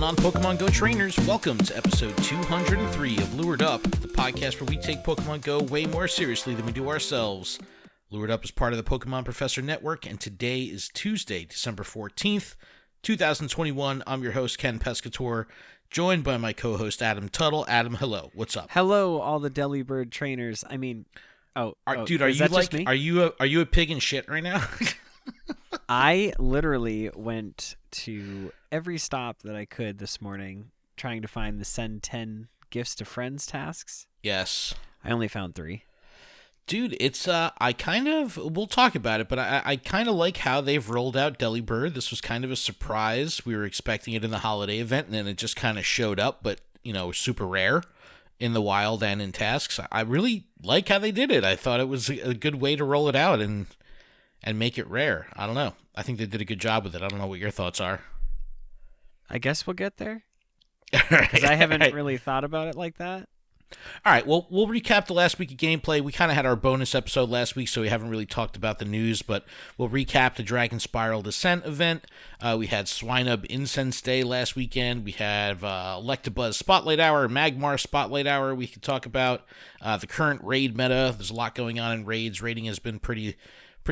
on, Pokemon Go trainers? Welcome to episode 203 of Lured Up, the podcast where we take Pokemon Go way more seriously than we do ourselves. Lured Up is part of the Pokemon Professor Network, and today is Tuesday, December 14th, 2021. I'm your host, Ken Pescator, joined by my co-host, Adam Tuttle. Adam, hello. What's up? Hello, all the Delibird trainers. I mean, dude, are you a pig in shit right now? I literally went to every stop that I could this morning trying to find the send 10 gifts to friends tasks. Yes. I only found 3. Dude, it's, we'll talk about it, but I kind of like how they've rolled out Delibird. This was kind of a surprise. We were expecting it in the holiday event, and then it just kind of showed up, but, super rare in the wild and in tasks. I really like how they did it. I thought it was a good way to roll it out and make it rare. I don't know. I think they did a good job with it. I don't know what your thoughts are. I guess we'll get there. Because I haven't really thought about it like that. All right, well, we'll recap the last week of gameplay. We kind of had our bonus episode last week, so we haven't really talked about the news, but we'll recap the Dragonspiral Descent event. We had Swinub Incense Day last weekend. We have Electabuzz Spotlight Hour, Magmar Spotlight Hour we could talk about. The current raid meta. There's a lot going on in raids. Raiding has been pretty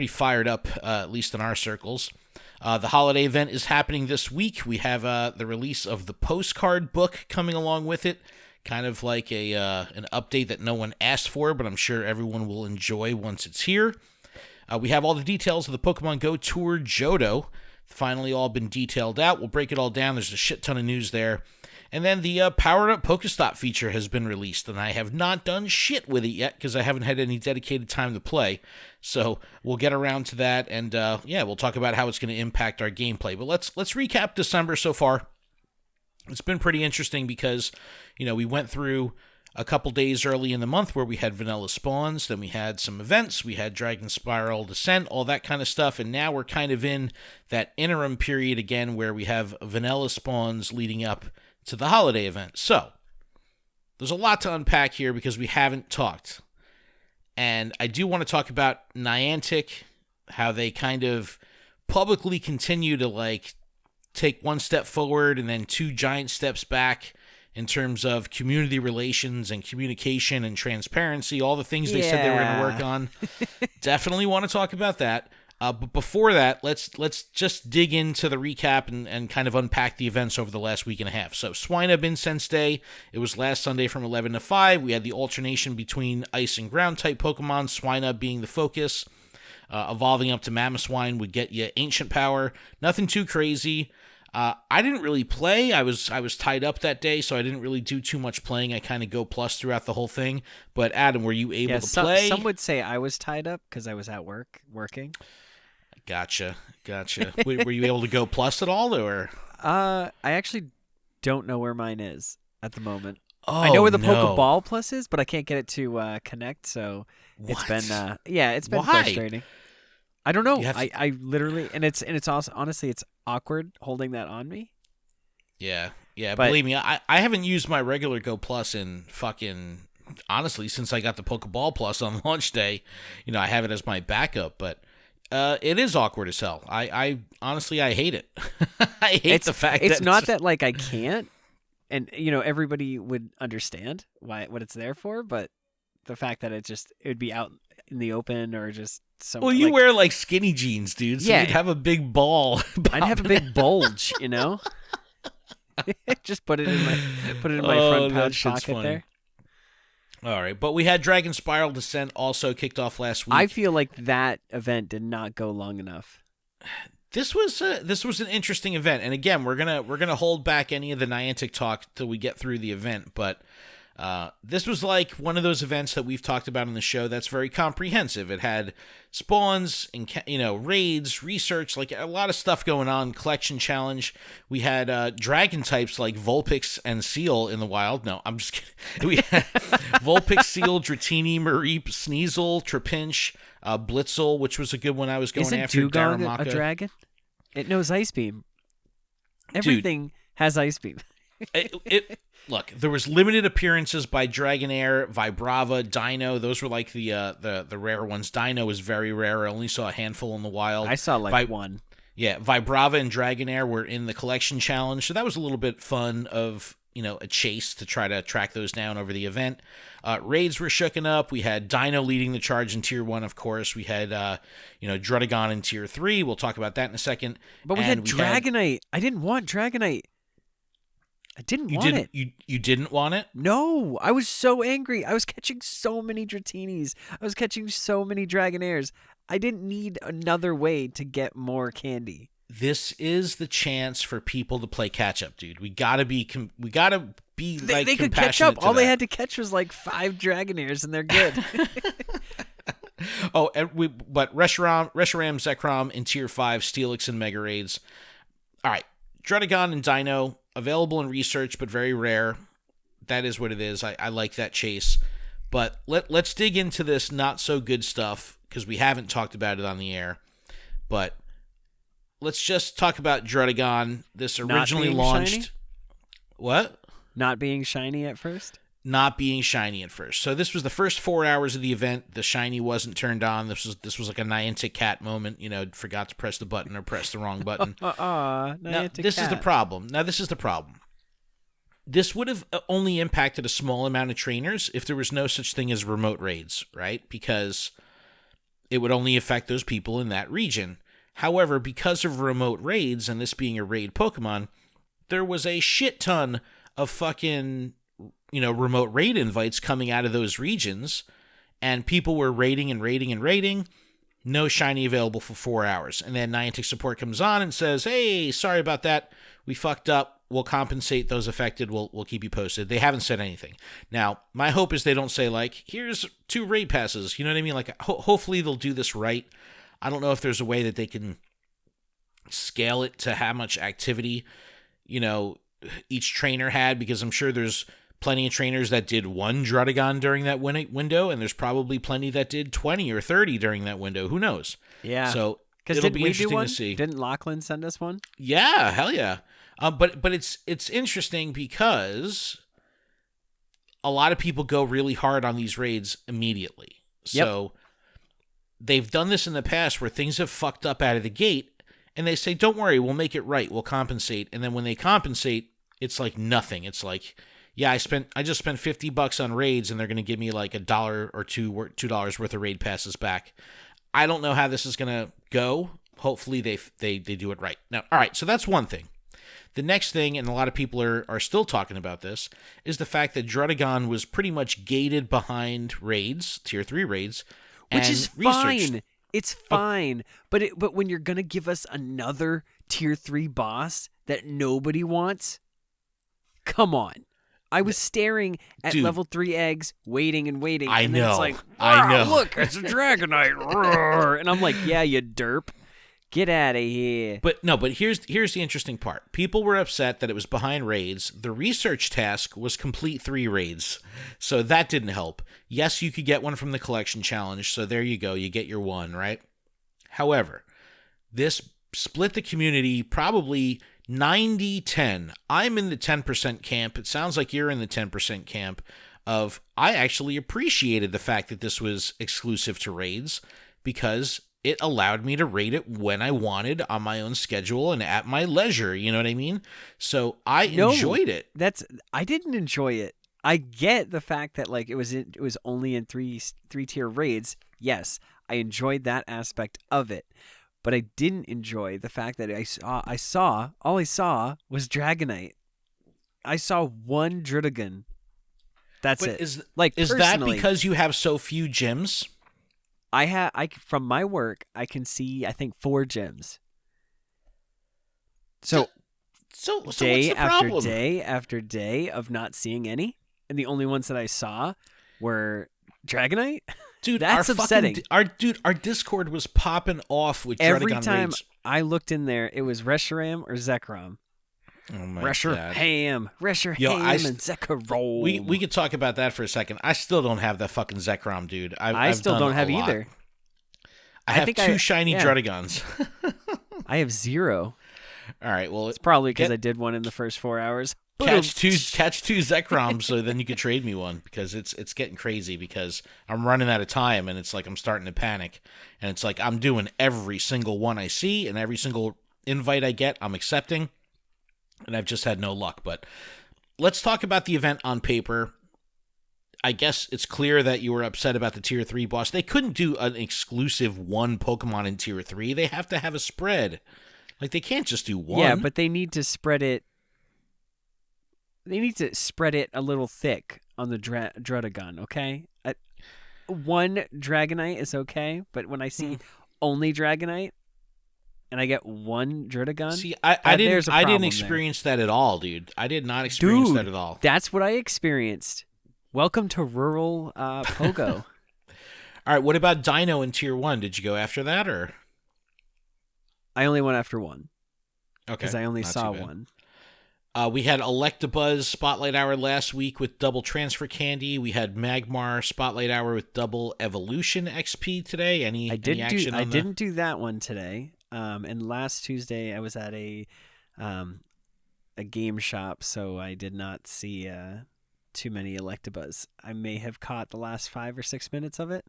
fired up, at least in our circles. The holiday event is happening this week. We have the release of the Postcard Book coming along with it. Kind of like an update that no one asked for, but I'm sure everyone will enjoy once it's here. We have all the details of the Pokemon GO Tour Johto. Finally all been detailed out. We'll break it all down. There's a shit ton of news there. And then the Powered Up Pokestop feature has been released, and I have not done shit with it yet because I haven't had any dedicated time to play. So we'll get around to that, and we'll talk about how it's going to impact our gameplay. But let's recap December so far. It's been pretty interesting because, we went through a couple days early in the month where we had vanilla spawns, then we had some events, we had Dragonspiral Descent, all that kind of stuff, and now we're kind of in that interim period again where we have vanilla spawns leading up to the holiday event. So, there's a lot to unpack here because we haven't talked. And I do want to talk about Niantic, how they kind of publicly continue to, take one step forward and then 2 giant steps back in terms of community relations and communication and transparency, all the things they said they were going to work on. Definitely want to talk about that. But before that, let's just dig into the recap and kind of unpack the events over the last week and a half. So Swinub Incense Day, it was last Sunday from 11 to 5. We had the alternation between Ice and Ground type Pokemon, Swinub being the focus. Evolving up to Mamoswine would get you Ancient Power. Nothing too crazy. I didn't really play. I was tied up that day, so I didn't really do too much playing. I kind of go plus throughout the whole thing. But Adam, were you able to play? Some would say I was tied up because I was at work working. Gotcha. Were you able to go plus at all, or? I actually don't know where mine is at the moment. Oh, I know where the Pokeball plus is, but I can't get it to connect. So it's been it's been frustrating. I don't know. I literally, and it's also, honestly, it's awkward holding that on me. Yeah. But, believe me, I haven't used my regular Go Plus in honestly, since I got the Pokeball Plus on launch day. I have it as my backup, but it is awkward as hell. I honestly, I hate it. I hate the fact that it's not that I can't, and everybody would understand what it's there for, but the fact that it would be out in the open or just well, you wear skinny jeans, dude. So you'd have a big ball. I'd have a big bulge, Just put it in my front pouch pocket funny. There. All right, but we had Dragonspiral Descent also kicked off last week. I feel like that event did not go long enough. This was an interesting event, and again, we're gonna hold back any of the Niantic talk till we get through the event, but. This was one of those events that we've talked about on the show that's very comprehensive. It had spawns, and raids, research, a lot of stuff going on, collection challenge. We had dragon types like Vulpix and Seal in the wild. No, I'm just kidding. We had Vulpix, Seal, Dratini, Mareep, Sneasel, Trapinch, Blitzel, which was a good one I was going after. Isn't Dugong a dragon? It knows Ice Beam. Everything has Ice Beam. Look, there was limited appearances by Dragonair, Vibrava, Dino. Those were the rare ones. Dino is very rare. I only saw a handful in the wild. I saw one. Yeah, Vibrava and Dragonair were in the collection challenge, so that was a little bit fun of, a chase to try to track those down over the event. Raids were shooken up. We had Dino leading the charge in Tier 1, of course. We had, Drudagon in Tier 3. We'll talk about that in a second. But we had Dragonite. I didn't want Dragonite. I didn't want it. You didn't want it? No, I was so angry. I was catching so many Dratinis. I was catching so many Dragonairs. I didn't need another way to get more candy. This is the chance for people to play catch up, dude. We gotta be they could catch up. All they had to catch was like 5 Dragonairs, and they're good. But Reshiram, Zekrom in Tier 5, Steelix and Mega Raids. All right, Druddigon and Dino available in research, but very rare. That is what it is. I like that chase, but let's dig into this not so good stuff because we haven't talked about it on the air, but. Let's just talk about Druddigon. This originally launched... Shiny? What? Not being shiny at first? Not being shiny at first. So this was the first 4 hours of the event. The shiny wasn't turned on. This was like a Niantic cat moment. Forgot to press the button or press the wrong button. This is the problem. This would have only impacted a small amount of trainers if there was no such thing as remote raids, right? Because it would only affect those people in that region. However, because of remote raids, and this being a raid Pokemon, there was a shit ton of fucking, remote raid invites coming out of those regions, and people were raiding and raiding and raiding. No shiny available for 4 hours. And then Niantic support comes on and says, hey, sorry about that. We fucked up. We'll compensate those affected. We'll keep you posted. They haven't said anything. Now, my hope is they don't say, here's 2 raid passes. You know what I mean? Hopefully they'll do this right. I don't know if there's a way that they can scale it to how much activity, each trainer had, because I'm sure there's plenty of trainers that did 1 Druddigon during that window, and there's probably plenty that did 20 or 30 during that window. Who knows? Yeah. So it'll be interesting to see. Didn't Lachlan send us one? Yeah, hell yeah. But it's interesting because a lot of people go really hard on these raids immediately. So they've done this in the past where things have fucked up out of the gate, and they say, don't worry, we'll make it right, we'll compensate. And then when they compensate, it's like nothing. It's like, yeah, I just spent $50 on raids, and they're going to give me like $1 or $2 worth of raid passes back. I don't know how this is going to go. Hopefully they do it right. Now, all right, so that's one thing. The next thing, and a lot of people are still talking about this, is the fact that Druddigon was pretty much gated behind raids, Tier 3 raids, which is fine. It's fine. But when you're going to give us another Tier 3 boss that nobody wants, come on. I was staring at level 3 eggs, waiting and waiting. I know. It's like, I know. Look, it's a Dragonite. Roar. And I'm like, yeah, you derp. Get out of here. But here's the interesting part. People were upset that it was behind raids. The research task was complete 3 raids. So that didn't help. Yes, you could get one from the collection challenge. So there you go. You get your 1, right? However, this split the community probably 90-10. I'm in the 10% camp. It sounds like you're in the 10% camp of I actually appreciated the fact that this was exclusive to raids because it allowed me to raid it when I wanted on my own schedule and at my leisure. You know what I mean? So I enjoyed it. I didn't enjoy it. I get the fact that it was only in 3-tier raids. Yes, I enjoyed that aspect of it. But I didn't enjoy the fact that all I saw was Dragonite. I saw 1 Druddigon. That's it. Is that because you have so few gyms? From my work, I can see, I think, 4 gyms. So day after day after day of not seeing any, and the only ones that I saw were Dragonite. Dude, that's upsetting. Our Discord was popping off with every Druddigon time raids. I looked in there. It was Reshiram or Zekrom. Oh my Reshiram, and Zekrom. We could talk about that for a second. I still don't have that fucking Zekrom, dude. I still don't have either. I have 2 shiny Druddigons. I have 0. All right, well, it's probably because I did one in the first 4 hours. Catch two Zekroms, so then you could trade me one because it's getting crazy because I'm running out of time and it's like I'm starting to panic and it's like I'm doing every single one I see and every single invite I get, I'm accepting, and I've just had no luck. But let's talk about the event on paper. I guess it's clear that you were upset about the Tier 3 boss. They couldn't do an exclusive one Pokemon in Tier 3. They have to have a spread. Like, they can't just do one. Yeah, but they need to spread it. They need to spread it a little thick on the Druddigon, okay? One Dragonite is okay, but when I see only Dragonite and I get one Druddigon, see, I didn't experience that at all, dude. I did not experience that at all. That's what I experienced. Welcome to rural Pogo. All right, what about Dino in Tier 1? Did you go after that, or? I only went after one. Okay. Because I only saw one. We had Electabuzz Spotlight Hour last week with double Transfer Candy. We had Magmar Spotlight Hour with double Evolution XP today. Any action on that? I didn't do that one today. And last Tuesday I was at a game shop, so I did not see too many Electabuzz. I may have caught the last 5 or 6 minutes of it.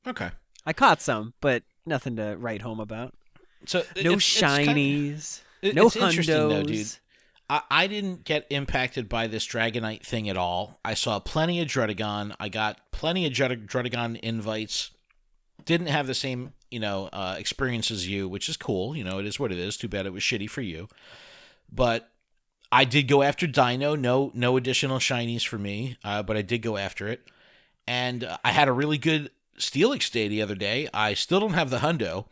Okay. I caught some, but nothing to write home about. So no shinies, no hundos. Though, dude. I didn't get impacted by this Dragonite thing at all. I saw plenty of Druddigon. I got plenty of Druddigon invites. Didn't have the same, experience as you, which is cool. It is what it is. Too bad it was shitty for you. But I did go after Dino. No additional shinies for me, but I did go after it. And I had a really good Steelix day the other day. I still don't have the hundo,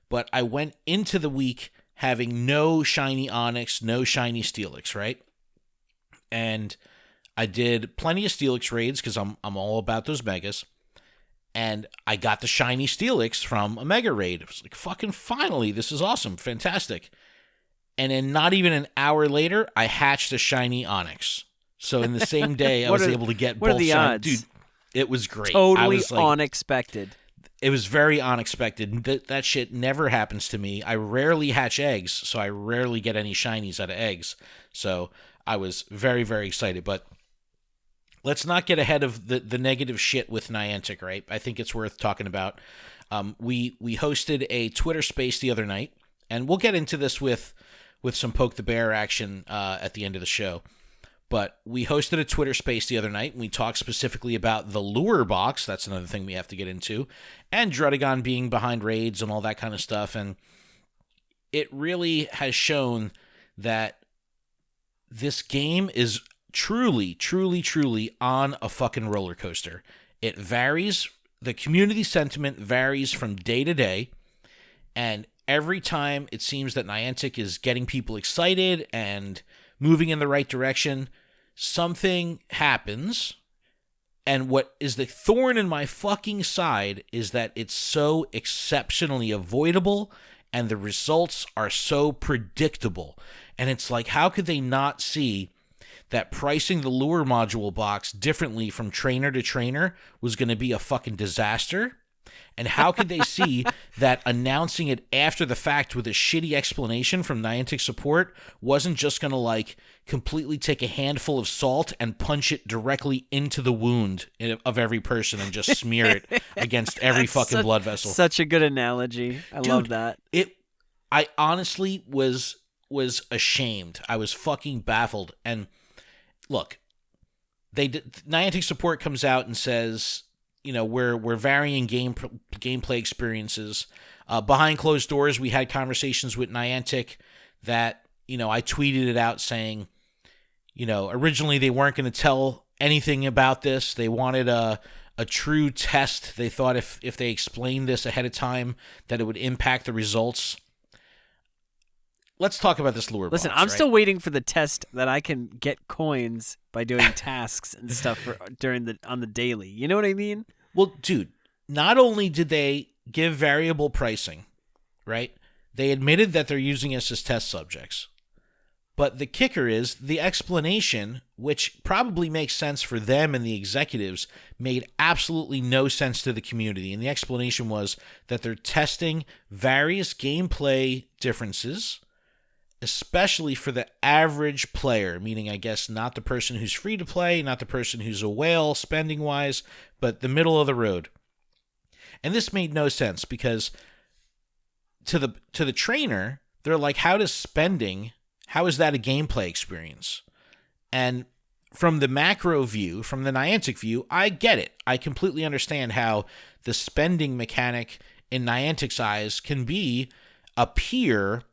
but I went into the week having no shiny Onix, no shiny Steelix, right? And I did plenty of Steelix raids because I'm all about those megas. And I got the shiny Steelix from a mega raid. It was like, fucking finally, this is awesome, fantastic. And then not even an hour later, I hatched a shiny Onix. So in the same day, I was able to get both shiny. Dude, it was great. Totally unexpected. It was very unexpected. That shit never happens to me. I rarely hatch eggs, so I rarely get any shinies out of eggs. So I was very, very excited. But let's not get ahead of the negative shit with Niantic, right? I think it's worth talking about. We hosted a Twitter space the other night, and we'll get into this with some Poke the Bear action at the end of the show. But we hosted a Twitter space the other night, and we talked specifically about the lure box. That's another thing we have to get into. And Druddigon being behind raids and all that kind of stuff. And it really has shown that this game is truly, truly, truly on a fucking roller coaster. It varies. The community sentiment varies from day to day. And every time it seems that Niantic is getting people excited and moving in the right direction, something happens, and what is the thorn in my fucking side is that it's so exceptionally avoidable, and the results are so predictable. And it's like, how could they not see that pricing the lure module box differently from trainer to trainer was going to be a fucking disaster? And how could they see that announcing it after the fact with a shitty explanation from Niantic support wasn't just going to completely take a handful of salt and punch it directly into the wound of every person and just smear it against every fucking blood vessel? Such a good analogy. Dude, love that. I honestly was ashamed. I was fucking baffled. And look, Niantic support comes out and says, we're varying gameplay experiences. Behind closed doors, we had conversations with Niantic that, I tweeted it out saying, originally they weren't going to tell anything about this. They wanted a true test. They thought if they explained this ahead of time that it would impact the results. Let's talk about this lure box. Listen, I'm still waiting for the test that I can get coins by doing tasks and stuff on the daily. You know what I mean? Well, dude, not only did they give variable pricing, right? They admitted that they're using us as test subjects. But the kicker is the explanation, which probably makes sense for them and the executives, made absolutely no sense to the community. And the explanation was that they're testing various gameplay differences, especially for the average player, meaning, I guess, not the person who's free to play, not the person who's a whale spending-wise, but the middle of the road. And this made no sense because to the trainer, they're like, how is that a gameplay experience? And from the macro view, from the Niantic view, I get it. I completely understand how the spending mechanic in Niantic's eyes can appear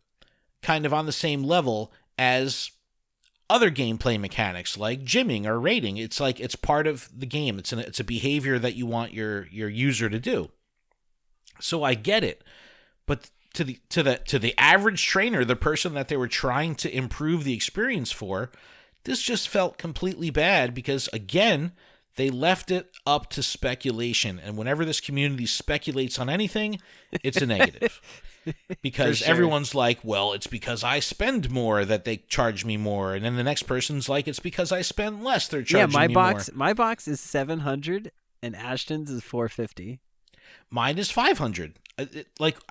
kind of on the same level as other gameplay mechanics like gymming or raiding. It's like it's part of the game. It's a behavior that you want your user to do. So I get it. But to the average trainer, the person that they were trying to improve the experience for, this just felt completely bad because, again, they left it up to speculation. And whenever this community speculates on anything, it's a negative. Because everyone's like, well, it's because I spend more that they charge me more. And then the next person's like, it's because I spend less, they're charging me more. My box is $700 and Ashton's is $450. Mine is $500.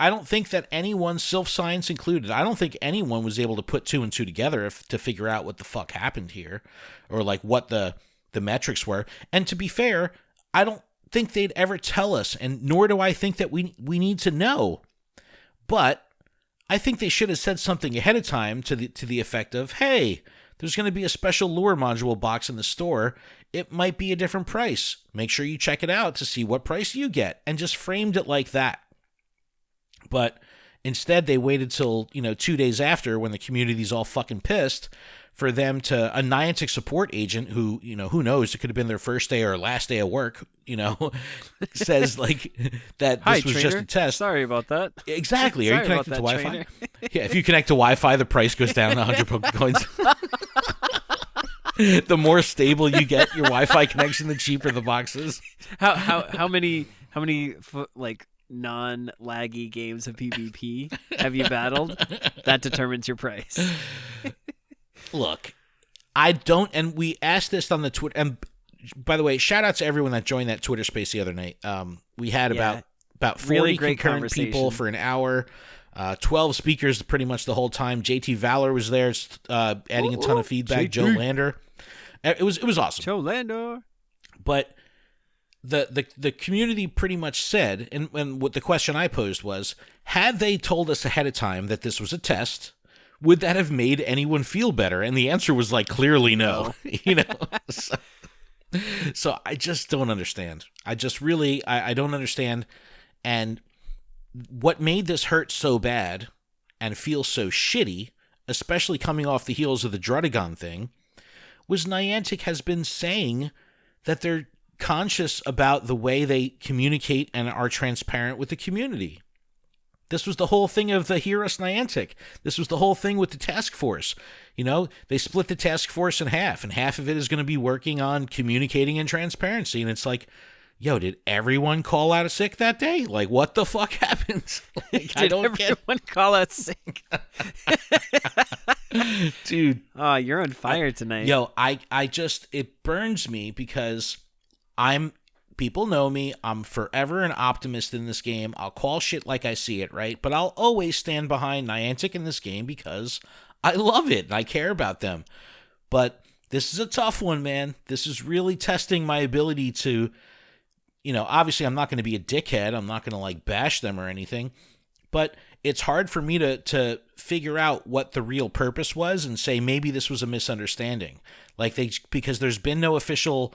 I don't think that anyone, Sylph Science included, I don't think anyone was able to put 2 and 2 together to figure out what the fuck happened here, or like what the metrics were. And to be fair, I don't think they'd ever tell us, and nor do I think that we need to know. But I think they should have said something ahead of time to the effect of, hey, there's going to be a special lure module box in the store. It might be a different price. Make sure you check it out to see what price you get, and just framed it like that. But instead, they waited till 2 days after, when the community's all fucking pissed, for them to, a Niantic support agent who, who knows, it could have been their first day or last day of work, says like that this was trainer. Just a test. Sorry about that. Exactly. Are you connected to Wi-Fi? Trainer. Yeah, if you connect to Wi-Fi, the price goes down 100 Pokecoins. The more stable you get your Wi-Fi connection, the cheaper the box is. How many like non-laggy games of PvP have you battled? That determines your price. Look, I don't, and we asked this on the Twitter, and by the way, shout out to everyone that joined that Twitter space the other night. We had about 40 really great concurrent people for an hour, 12 speakers pretty much the whole time. JT Valor was there, adding a ton of feedback. JT. Joe Lander. It was awesome. Joe Lander. But the community pretty much said, and what the question I posed was, had they told us ahead of time that this was a test, would that have made anyone feel better? And the answer was like, clearly no. So I just don't understand. I don't understand. And what made this hurt so bad and feel so shitty, especially coming off the heels of the Drudagon thing, was Niantic has been saying that they're conscious about the way they communicate and are transparent with the community. This was the whole thing of the Hear Us Niantic. This was the whole thing with the task force. They split the task force in half, and half of it is going to be working on communicating and transparency. And it's like, yo, did everyone call out sick that day? Like, what the fuck happened? Like, I don't get everyone call out sick. Dude. Oh, you're on fire tonight. Yo, it burns me because people know me. I'm forever an optimist in this game. I'll call shit like I see it, right? But I'll always stand behind Niantic in this game because I love it and I care about them. But this is a tough one, man. This is really testing my ability to, obviously I'm not going to be a dickhead. I'm not going to bash them or anything. But it's hard for me to figure out what the real purpose was and say maybe this was a misunderstanding. Because there's been no official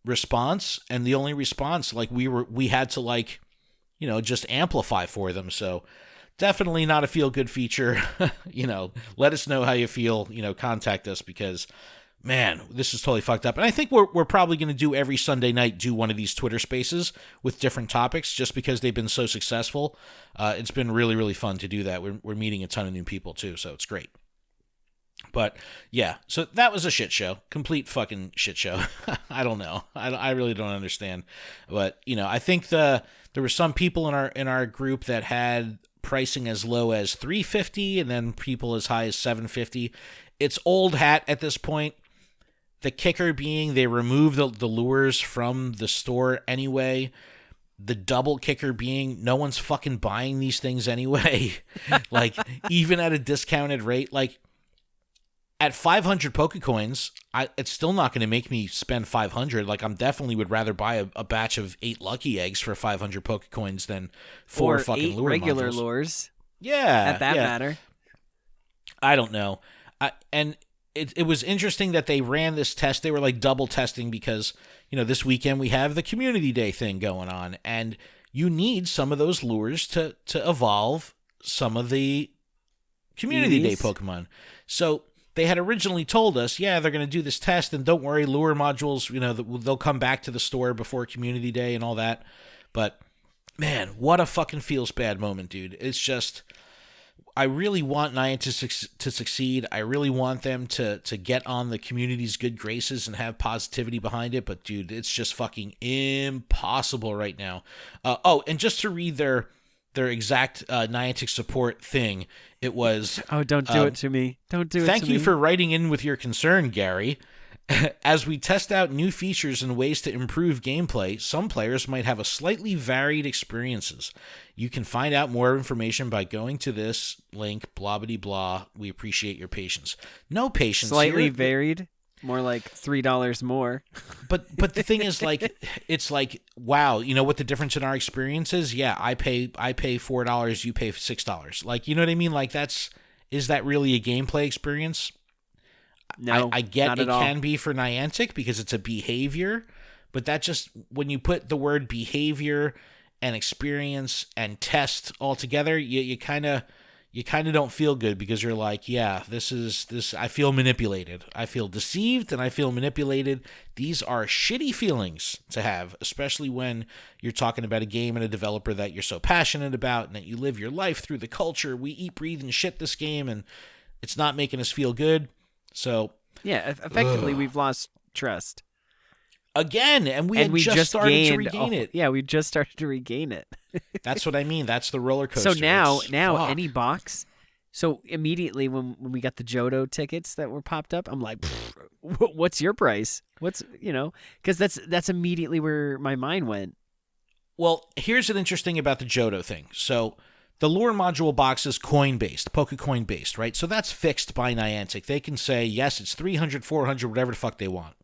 response, and the only response we had to just amplify for them. So definitely not a feel good feature. Let us know how you feel. Contact us, because man, this is totally fucked up. And I think we're probably going to do every Sunday night do one of these Twitter spaces with different topics, just because they've been so successful. It's been really, really fun to do that. We're meeting a ton of new people too, so it's great. But yeah, so that was a shit show, complete fucking shit show. I don't know. I really don't understand. But I think there were some people in our group that had pricing as low as $350, and then people as high as $750. It's old hat at this point. The kicker being they removed the lures from the store anyway. The double kicker being no one's fucking buying these things anyway. Even at a discounted rate, at 500 Pokecoins, it's still not going to make me spend 500. I'm definitely would rather buy a batch of 8 lucky eggs for 500 Pokecoins than 4 fucking 8 lure regular modules. lures. Yeah. At that matter. I don't know. And it was interesting that they ran this test. They were like double testing because, this weekend we have the Community Day thing going on, and you need some of those lures to evolve some of the Community Day Pokemon. So they had originally told us, they're going to do this test, and don't worry, lure modules, they'll come back to the store before Community Day and all that. But, man, what a fucking feels bad moment, dude. It's just, I really want Niantic to succeed. I really want them to get on the community's good graces and have positivity behind it. But, dude, it's just fucking impossible right now. And just to read their exact Niantic support thing, it was... Oh, don't do it to me. Don't do it to me. Thank you for writing in with your concern, Gary. As we test out new features and ways to improve gameplay, some players might have a slightly varied experiences. You can find out more information by going to this link, blah, blah, blah. We appreciate your patience. No patience. Slightly varied? More like $3 more. But the thing is, like, it's like, wow, you know what the difference in our experience is? Yeah, I pay $4, you pay $6. Like, you know what I mean? Like, is that really a gameplay experience? No, I get it all. Can be for Niantic because it's a behavior, but that just, when you put the word behavior and experience and test all together, you kind of don't feel good because you're like, this I feel manipulated. I feel deceived and I feel manipulated. These are shitty feelings to have, especially when you're talking about a game and a developer that you're so passionate about and that you live your life through the culture. We eat, breathe, and shit this game, and it's not making us feel good. So effectively, we've lost trust again, and we just started to regain it. Yeah, we just started to regain it. That's what I mean. That's the roller coaster. So now any box. So immediately when we got the Johto tickets that were popped up, I'm like, what's your price? What's because that's immediately where my mind went. Well, here's an interesting about the Johto thing. So the lure module box is coin-based, Pokecoin-based, right? So that's fixed by Niantic. They can say, yes, it's 300, 400, whatever the fuck they want.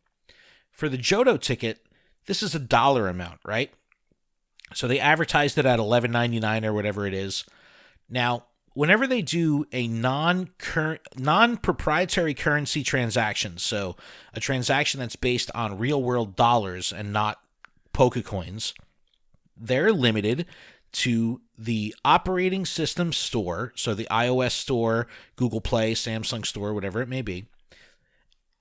For the Johto ticket, this is a dollar amount, right? So they advertised it at $11.99 or whatever it is. Now, whenever they do a non-proprietary currency transaction, so a transaction that's based on real-world dollars and not Pokecoins, they're limited to the operating system store, so the iOS store, Google Play, Samsung store, whatever it may be,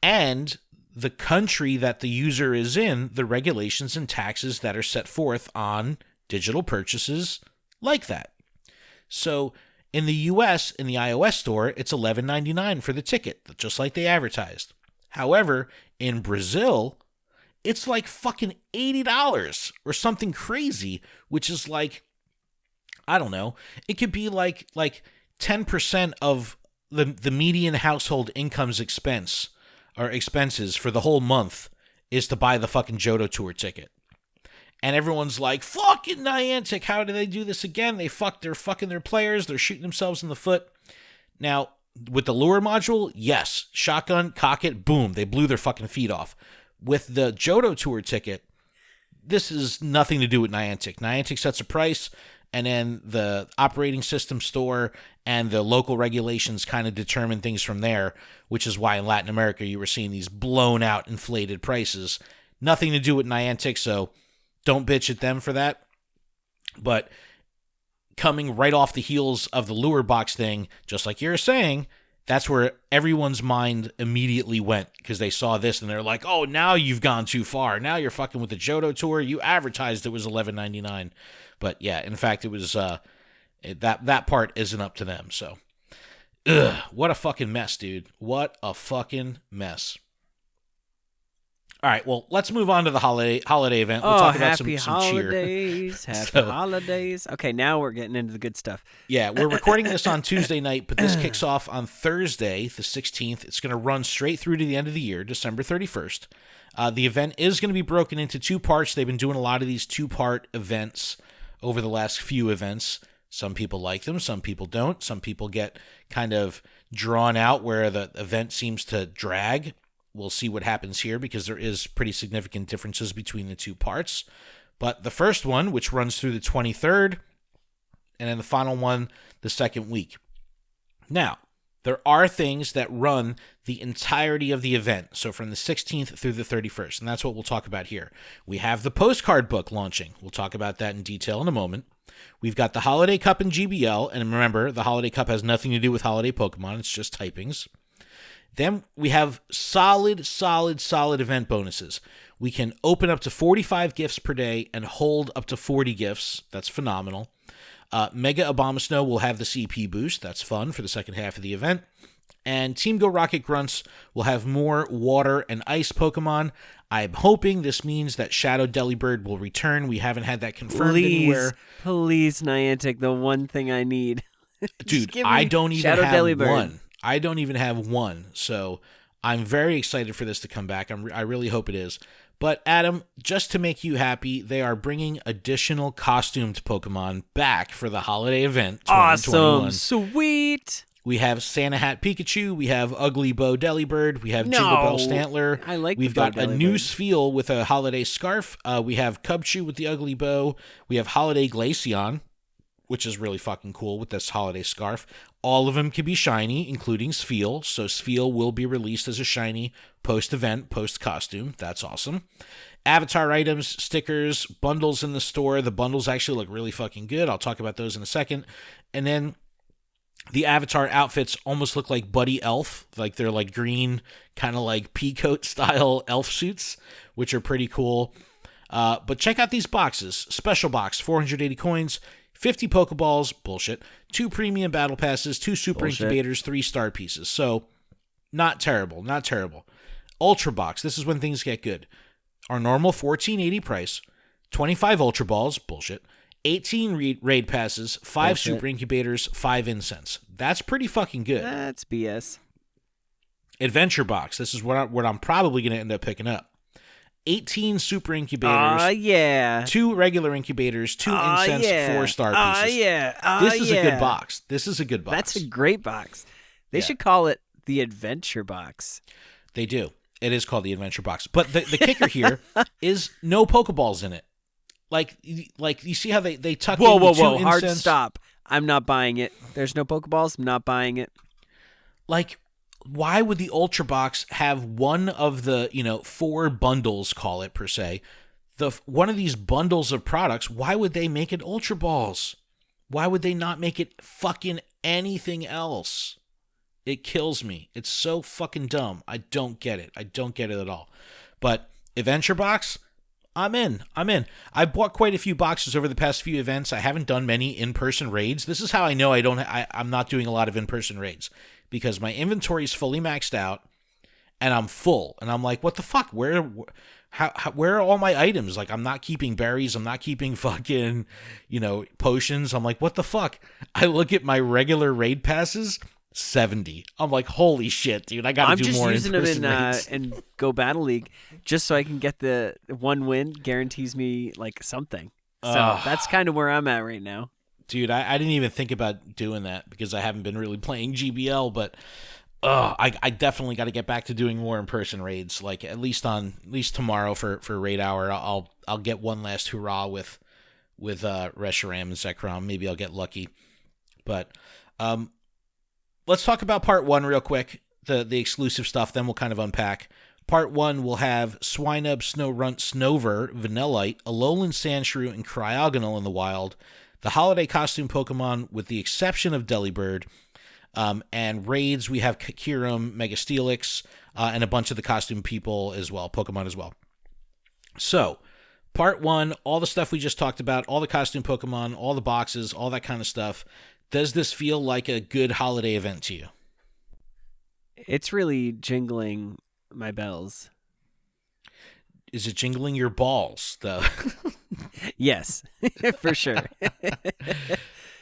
and the country that the user is in, the regulations and taxes that are set forth on digital purchases like that. So in the US, in the iOS store, it's $11.99 for the ticket, just like they advertised. However, in Brazil, it's like fucking $80 or something crazy, which is like, I don't know, it could be like 10% of the median household income's expense or expenses for the whole month is to buy the fucking Johto Tour ticket. And everyone's like, fucking Niantic, how do they do this again? They're fucking their players, they're shooting themselves in the foot. Now, with the lure module, yes, shotgun, cock it, boom, they blew their fucking feet off. With the Johto Tour ticket, this is nothing to do with Niantic. Niantic sets a price, and then the operating system store and the local regulations kind of determine things from there, which is why in Latin America you were seeing these blown out, inflated prices. Nothing to do with Niantic, so don't bitch at them for that. But coming right off the heels of the lure box thing, just like you're saying, that's where everyone's mind immediately went because they saw this and they're like, oh, now you've gone too far. Now you're fucking with the Johto Tour. You advertised it was $11.99. But yeah, in fact, it was that part isn't up to them. So, what a fucking mess, dude. What a fucking mess. All right, well, let's move on to the holiday event. We'll talk about some holidays, cheer. Happy holidays. Okay, now we're getting into the good stuff. Yeah, we're recording this on Tuesday night, but this kicks off on Thursday, the 16th. It's going to run straight through to the end of the year, December 31st. The event is going to be broken into two parts. They've been doing a lot of these two-part events over the last few events. Some people like them, some people don't. Some people get kind of drawn out where the event seems to drag. We'll see what happens here because there is pretty significant differences between the two parts. But the first one, which runs through the 23rd, and then the final one, the second week. Now, There are things that run the entirety of the event, so from the 16th through the 31st, and that's what we'll talk about here. We have the Postcard Book launching. We'll talk about that in detail in a moment. We've got the Holiday Cup in GBL, and remember, the Holiday Cup has nothing to do with Holiday Pokemon. It's just typings. Then we have solid event bonuses. We can open up to 45 gifts per day and hold up to 40 gifts. That's phenomenal. Mega Abomasnow will have the CP boost. That's fun for the second half of the event. And Team Go Rocket Grunts will have more water and ice Pokemon. I'm hoping this means that Shadow Delibird will return. We haven't had that confirmed anywhere. Please, Niantic, the one thing I need. Dude, I don't even have Delibird. One. I don't even have one. So I'm very excited for this to come back. I really hope it is. But Adam, just to make you happy, they are bringing additional costumed Pokemon back for the holiday event 2021. Awesome. Sweet. We have Santa Hat Pikachu. We have Ugly Bow Delibird. We have Jingle Bell Stantler. I like We've got a new Spheal with a holiday scarf. We have Cubchoo with the Ugly Bow. We have Holiday Glaceon, which is really fucking cool with this holiday scarf. All of them can be shiny, including Spheal. So Spheal will be released as a shiny post-event, post-costume. That's awesome. Avatar items, stickers, bundles in the store. The bundles actually look really fucking good. I'll talk about those in a second. And then the Avatar outfits almost look like Buddy Elf. Like they're like green, kind of like peacoat style elf suits, which are pretty cool. But check out these boxes. Special box, 480 coins. 50 Pokeballs, bullshit. 2 premium battle passes, 2 super incubators, 3 star pieces. So, not terrible, not terrible. Ultra Box, this is when things get good. Our normal $14.80 price, 25 Ultra Balls, bullshit. 18 raid passes, 5 super incubators, 5 incense. That's pretty fucking good. That's BS. Adventure Box, this is what I'm probably going to end up picking up. 18 super incubators, 2 regular incubators, 2 incense, 4 star pieces. This is a good box. This is a good box. That's a great box. They should call it the Adventure Box. They do. It is called the Adventure Box. But the kicker here is no Pokeballs in it. Like you see how they tuck in the 2 incense. Hard stop. I'm not buying it. There's no Pokeballs. I'm not buying it. Like, why would the Ultra Box have one of the, 4 bundles, call it per se, one of these bundles of products? Why would they make it Ultra Balls? Why would they not make it fucking anything else? It kills me. It's so fucking dumb. I don't get it. I don't get it at all. But Adventure Box, I'm in. I bought quite a few boxes over the past few events. I haven't done many in-person raids. This is how I know I'm not doing a lot of in-person raids. Because my inventory is fully maxed out, and I'm full, and I'm like, what the fuck? Where are all my items? Like, I'm not keeping berries, I'm not keeping fucking, potions. I'm like, what the fuck? I look at my regular raid passes, 70. I'm like, holy shit, dude! I gotta do more. I'm just using them in Go Battle League just so I can get the 1 win guarantees me like something. So that's kind of where I'm at right now. Dude, I didn't even think about doing that because I haven't been really playing GBL, but I definitely got to get back to doing more in-person raids. Like at least tomorrow for raid hour, I'll get one last hurrah with Reshiram and Zekrom. Maybe I'll get lucky. But let's talk about part 1 real quick, the exclusive stuff. Then we'll kind of unpack. Part 1 will have Swinub, Snowrunt, Snover, Vanillite, Alolan Sandshrew, and Cryogonal in the wild. The holiday costume Pokemon, with the exception of Delibird, and raids, we have Kyurem, Mega Steelix, and a bunch of the costume people as well, Pokemon as well. So, part 1, all the stuff we just talked about, all the costume Pokemon, all the boxes, all that kind of stuff. Does this feel like a good holiday event to you? It's really jingling my bells. Is it jingling your balls, though? Yes, for sure.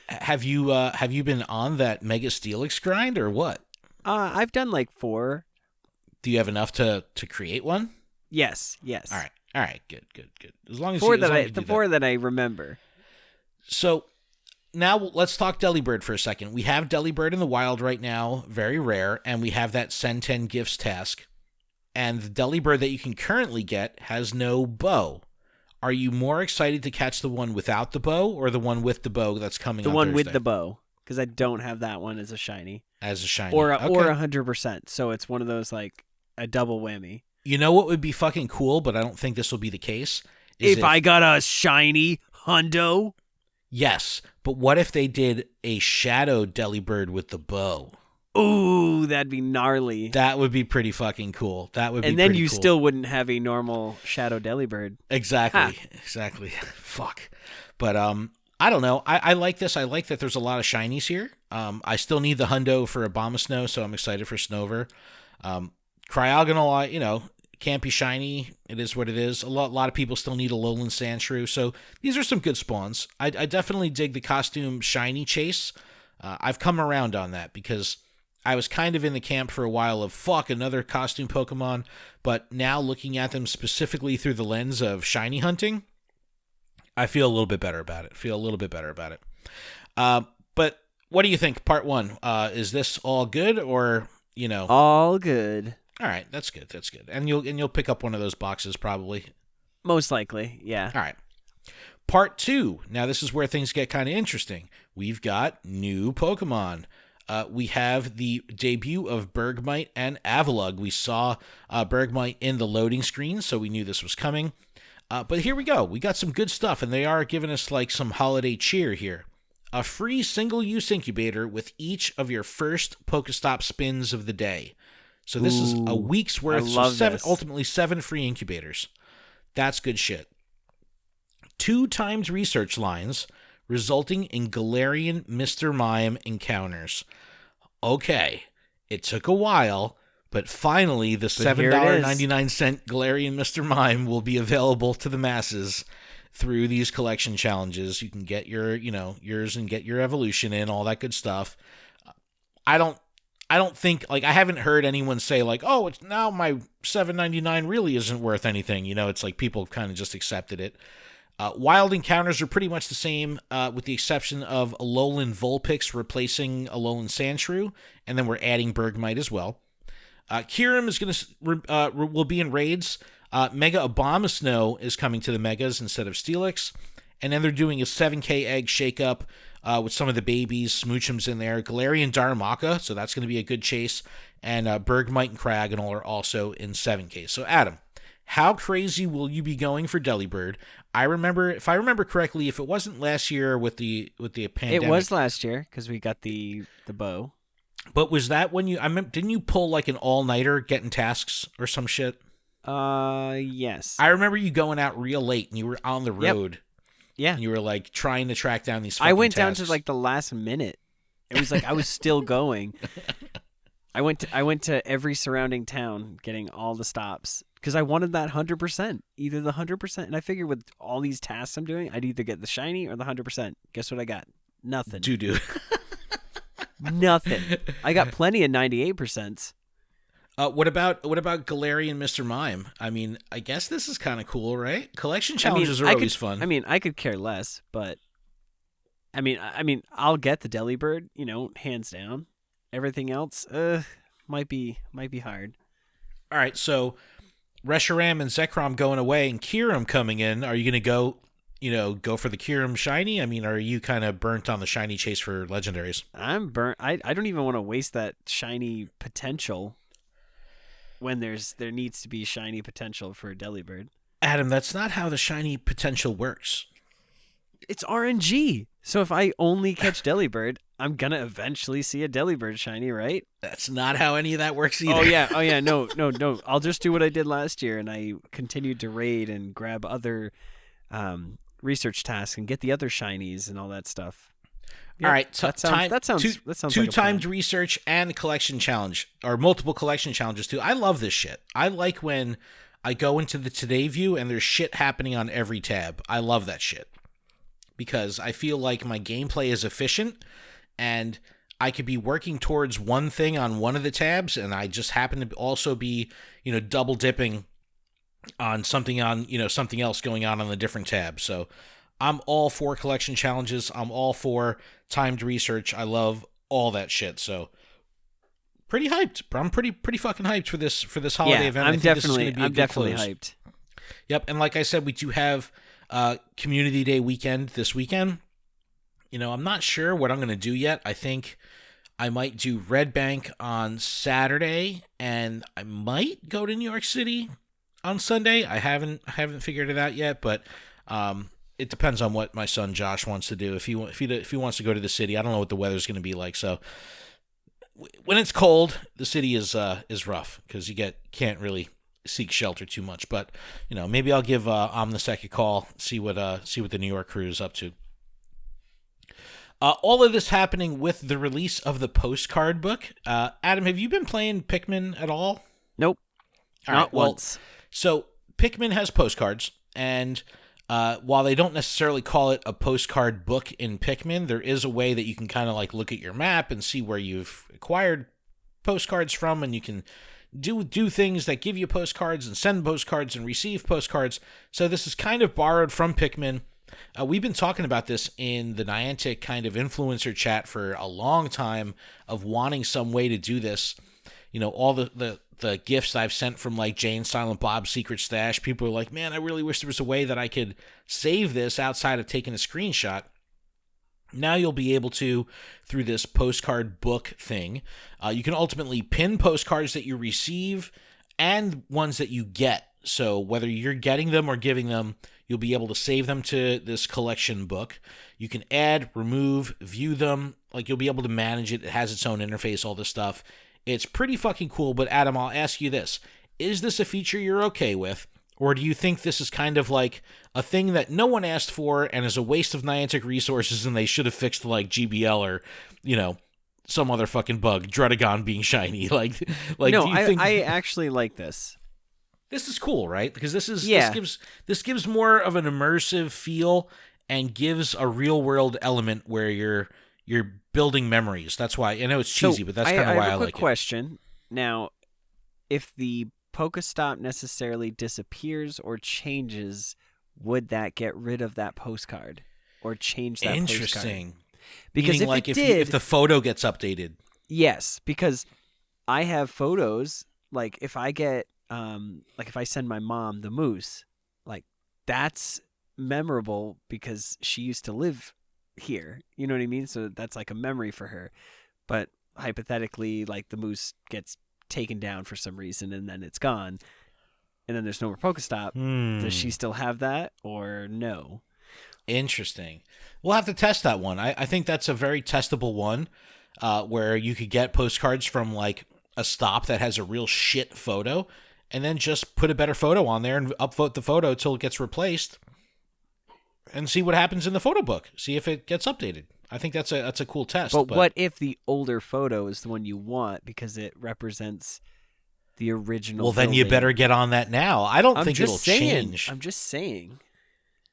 Have you been on that Mega Steelix grind or what? I've done like 4. Do you have enough to create one? Yes. All right, good. As long as 4 you 4 that I remember. So now let's talk Delibird for a second. We have Delibird in the wild right now, very rare, and we have that send 10 gifts task. And the Delibird that you can currently get has no bow. Are you more excited to catch the one without the bow or the one with the bow that's coming on Thursday? The one with the bow. because I don't have that one as a shiny. As a shiny. Or 100%. So it's one of those like a double whammy. You know what would be fucking cool, but I don't think this will be the case? If I got a shiny hundo? Yes, but what if they did a shadow Delibird with the bow? Ooh, that'd be gnarly. That would be pretty fucking cool. And then you still wouldn't have a normal shadow Delibird. Exactly. Exactly. Fuck. But I don't know. I like this. I like that there's a lot of shinies here. I still need the hundo for Abomasnow, so I'm excited for Snover. Cryogonal, can't be shiny. It is what it is. A lot of people still need a Lowland Sandshrew, so these are some good spawns. I definitely dig the costume shiny chase. I've come around on that because I was kind of in the camp for a while of fuck another costume Pokemon, but now looking at them specifically through the lens of shiny hunting, I feel a little bit better about it. But what do you think? Part 1, is this all good or All good. All right, that's good. And you'll pick up one of those boxes probably. Most likely, yeah. All right. Part 2. Now this is where things get kind of interesting. We've got new Pokemon. We have the debut of Bergmite and Avalugg. We saw Bergmite in the loading screen, so we knew this was coming. But here we go. We got some good stuff, and they are giving us like some holiday cheer here. A free single-use incubator with each of your first Pokestop spins of the day. So this is a week's worth, ultimately 7 free incubators. That's good shit. 2 times research lines, resulting in Galarian Mr. Mime encounters. Okay, it took a while, but finally the $7.99 Galarian Mr. Mime will be available to the masses through these collection challenges. You can get your, yours and get your evolution in, all that good stuff. I don't think, I haven't heard anyone say oh, it's now my $7.99 really isn't worth anything. It's like people kind of just accepted it. Wild encounters are pretty much the same, with the exception of a Alolan Vulpix replacing a Alolan Sandshrew, and then we're adding Bergmite as well. Kyurem is will be in raids. Mega Abomasnow is coming to the Megas instead of Steelix, and then they're doing a 7K egg shakeup with some of the babies. Smoochum's in there. Galarian Darumaka, so that's going to be a good chase, and Bergmite and Cryogonal are also in 7K. So Adam, how crazy will you be going for Delibird? If I remember correctly, if it wasn't last year with the pandemic, it was last year because we got the bow. But was that when didn't you pull an all-nighter getting tasks or some shit? Yes. I remember you going out real late and you were on the road. Yep. Yeah. And you were trying to track down these fucking I went tasks. down to the last minute. It was I was still going. I went to every surrounding town getting all the stops because I wanted that 100%, either the 100%. And I figured with all these tasks I'm doing, I'd either get the shiny or the 100%. Guess what I got? Nothing. Doo-doo. Nothing. I got plenty of 98%. What about Galarian Mr. Mime? I mean, I guess this is kind of cool, right? Collection challenges are always fun. I mean, I could care less, but I mean, I'll get the Delibird, hands down. Everything else, might be hard. All right, so Reshiram and Zekrom going away and Kyurem coming in. Are you going to go for the Kyurem shiny? I mean, are you kind of burnt on the shiny chase for legendaries? I'm burnt. I don't even want to waste that shiny potential when there needs to be shiny potential for Delibird. Adam, that's not how the shiny potential works. It's RNG. So if I only catch Delibird, I'm gonna eventually see a Delibird shiny, right? That's not how any of that works either. Oh yeah. No. I'll just do what I did last year, and I continued to raid and grab other research tasks and get the other shinies and all that stuff. Yep, all right, that sounds two like timed research and collection challenge, or multiple collection challenges too. I love this shit. I like when I go into the Today view and there's shit happening on every tab. I love that shit because I feel like my gameplay is efficient and I could be working towards one thing on one of the tabs, and I just happen to also be, double dipping on something else going on the different tab. So I'm all for collection challenges. I'm all for timed research. I love all that shit. So pretty hyped. I'm pretty fucking hyped for this holiday event. I'm definitely hyped. Yep, and like I said, we do have Community Day weekend this weekend. I'm not sure what I'm going to do yet. I think I might do Red Bank on Saturday, and I might go to New York City on Sunday. I haven't figured it out yet, but it depends on what my son Josh wants to do. If he wants to go to the city, I don't know what the weather's going to be like. So when it's cold, the city is rough because you can't really seek shelter too much. But maybe I'll give Omnisec a call, see what the New York crew is up to. All of this happening with the release of the Postcard Book. Adam, have you been playing Pikmin at all? Nope. Not once. So Pikmin has postcards, and while they don't necessarily call it a postcard book in Pikmin, there is a way that you can kind of like look at your map and see where you've acquired postcards from, and you can do things that give you postcards and send postcards and receive postcards. So this is kind of borrowed from Pikmin. We've been talking about this in the Niantic kind of influencer chat for a long time of wanting some way to do this. All the gifts I've sent from like Jane Silent Bob's Secret Stash, people are like, man, I really wish there was a way that I could save this outside of taking a screenshot. Now you'll be able to, through this postcard book thing, you can ultimately pin postcards that you receive and ones that you get. So whether you're getting them or giving them, you'll be able to save them to this collection book. You can add, remove, view them. Like, you'll be able to manage it. It has its own interface, all this stuff. It's pretty fucking cool. But Adam, I'll ask you this. Is this a feature you're okay with? Or do you think this is kind of like a thing that no one asked for and is a waste of Niantic resources and they should have fixed like GBL or, some other fucking bug, Dredagon being shiny? No, do you think... I actually like this. This is cool, right? Because this gives more of an immersive feel and gives a real world element where you're building memories. That's why I know it's cheesy, but that's kind of why I like it. I have a quick question. Now, if the Pokestop necessarily disappears or changes, would that get rid of that postcard or change that postcard? Interesting. Because meaning if the photo gets updated. Yes, because I have photos, like if I get if I send my mom the moose, like that's memorable because she used to live here. You know what I mean? So that's like a memory for her. But hypothetically, like the moose gets taken down for some reason and then it's gone. And then there's no more Pokestop. Does she still have that or no? Interesting. We'll have to test that one. I think that's a very testable one where you could get postcards from like a stop that has a real shit photo and then just put a better photo on there and upvote the photo until it gets replaced and see what happens in the photo book. See if it gets updated. I think that's a cool test. But what if the older photo is the one you want because it represents the original Well, then building? you better get on that now. I don't think it'll change. I'm just saying.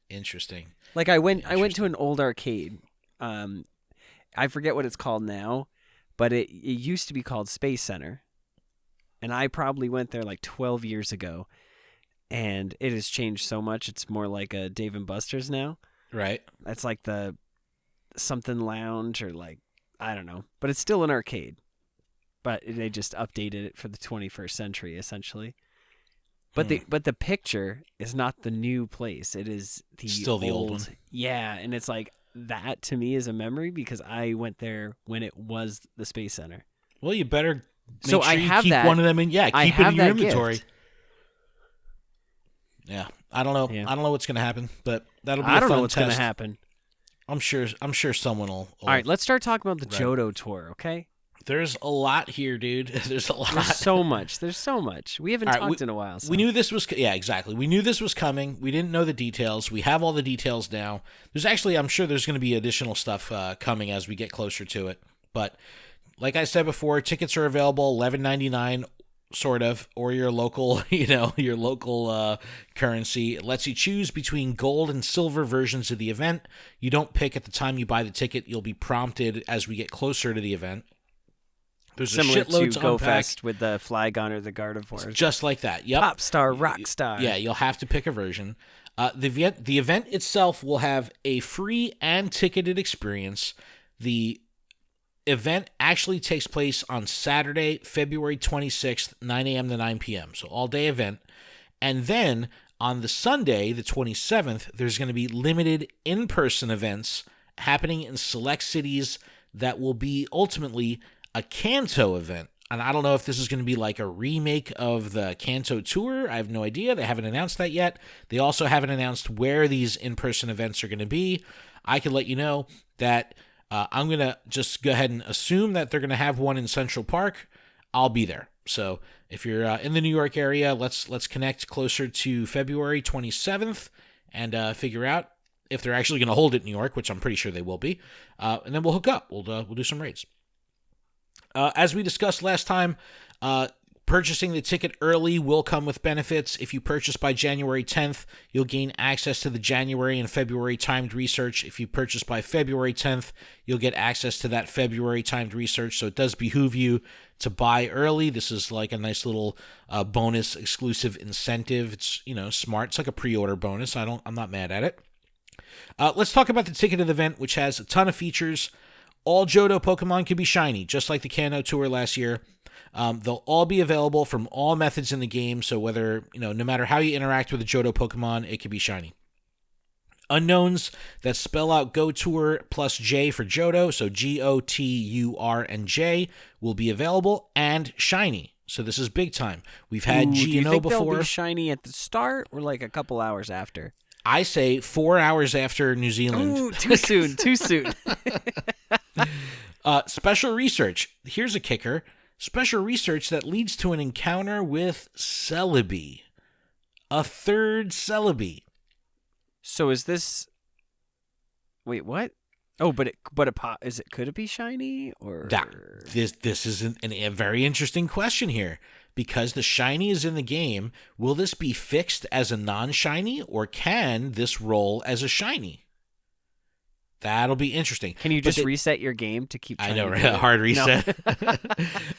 Interesting. Like I went to an old arcade. I forget what it's called now, but it used to be called Space Center. And I probably went there like 12 years ago. And it has changed so much. It's more like a Dave & Buster's now. Right. That's like the something lounge or like, I don't know. But it's still an arcade. But they just updated it for the 21st century, essentially. But the picture is not the new place. It is still the old one. Yeah, and it's like that to me is a memory because I went there when it was the Space Center. Well, you better make so sure I you have keep that. One of them in. Yeah, keep it in your inventory. Gift. Yeah, I don't know. Yeah. I don't know what's going to happen, but that'll be I a don't fun know what's going to happen. I'm sure someone will. All right, let's start talking about the Johto tour, okay? There's a lot here, dude. There's a lot. There's so much. We haven't talked in a while. So. We knew this was exactly. We knew this was coming. We didn't know the details. We have all the details now. There's actually, I'm sure there's going to be additional stuff coming as we get closer to it. But like I said before, tickets are available $11.99 sort of, or your local, your local currency. It lets you choose between gold and silver versions of the event. You don't pick at the time you buy the ticket. You'll be prompted as we get closer to the event. There's similar a shitload to to unpack. GoFest with the Flygon the Gardevoir. It's just like that. Yep. Pop star, rock star. Yeah, you'll have to pick a version. The event itself will have a free and ticketed experience. The event actually takes place on Saturday, February 26th, 9 a.m. to 9 p.m. So all-day event. And then on the Sunday, the 27th, there's going to be limited in-person events happening in select cities that will be ultimately a Kanto event. And I don't know if this is going to be like a remake of the Kanto Tour. I have no idea. They haven't announced that yet. They also haven't announced where these in-person events are going to be. I can let you know that I'm going to just go ahead and assume that they're going to have one in Central Park. I'll be there. So if you're in the New York area, let's connect closer to February 27th and figure out if they're actually going to hold it in New York, which I'm pretty sure they will be. And then we'll hook up. We'll do some raids. As we discussed last time, purchasing the ticket early will come with benefits. If you purchase by January 10th, you'll gain access to the January and February timed research. If you purchase by February 10th, you'll get access to that February timed research. So it does behoove you to buy early. This is like a nice little bonus exclusive incentive. It's, smart. It's like a pre-order bonus. I'm not mad at it. Let's talk about the ticketed event, which has a ton of features. All Johto Pokemon can be shiny, just like the Kanto Tour last year. They'll all be available from all methods in the game, so whether, no matter how you interact with a Johto Pokemon, it can be shiny. Unknowns that spell out GO Tour plus J for Johto, so Gotur and J, will be available, and shiny. So this is big time. We've had G and O before. They'll be shiny at the start or like a couple hours after? I say 4 hours after New Zealand. Ooh, too soon, too soon. Special research. Here's a kicker. Special research that leads to an encounter with Celebi. A third Celebi. So is this... Wait, what? Oh, could it be shiny or this is a very interesting question here. Because the shiny is in the game, will this be fixed as a non-shiny, or can this roll as a shiny? That'll be interesting. Can you just reset your game to keep trying? I know, right? A hard reset.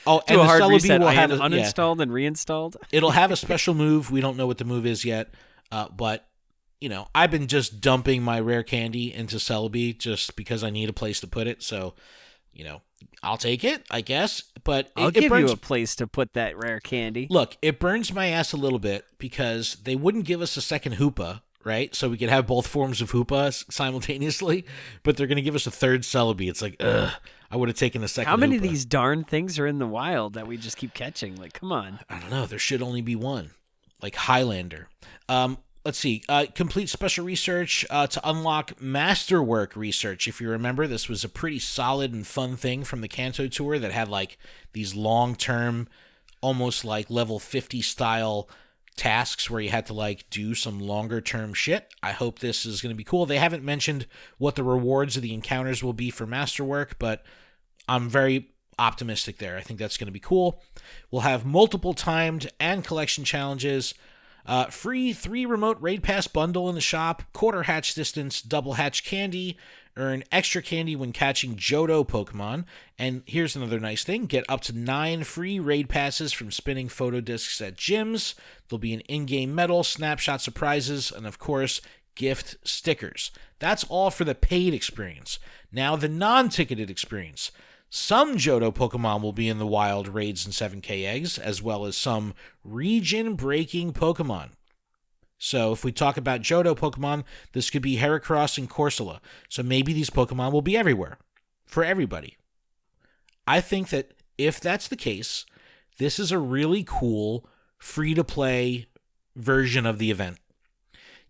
No. Do a hard reset. Will have uninstalled and reinstalled. It'll have a special move. We don't know what the move is yet, but I've been just dumping my rare candy into Celebi just because I need a place to put it. So, I'll take it, I guess. But I'll give you a place to put that rare candy. Look, it burns my ass a little bit because they wouldn't give us a second Hoopa, right? So we could have both forms of Hoopa simultaneously, but they're going to give us a third Celebi. It's like, ugh, I would have taken a second How many Hoopa. of these darn things are in the wild that we just keep catching? Like, come on. I don't know. There should only be one. Like Highlander. Let's see. Complete special research to unlock masterwork research. If you remember, this was a pretty solid and fun thing from the Kanto Tour that had like these long-term, almost like level 50 style tasks where you had to like do some longer-term shit. I hope this is going to be cool. They haven't mentioned what the rewards of the encounters will be for masterwork, but I'm very optimistic there. I think that's going to be cool. We'll have multiple timed and collection challenges. Free 3 remote raid pass bundle in the shop, quarter hatch distance, double hatch candy, earn extra candy when catching Johto Pokemon, and here's another nice thing, get up to 9 free raid passes from spinning photo discs at gyms. There'll be an in-game medal, snapshot surprises, and of course, gift stickers. That's all for the paid experience. Now the non-ticketed experience. Some Johto Pokemon will be in the wild raids and 7K eggs, as well as some region-breaking Pokemon. So if we talk about Johto Pokemon, this could be Heracross and Corsola. So maybe these Pokemon will be everywhere, for everybody. I think that if that's the case, this is a really cool, free-to-play version of the event.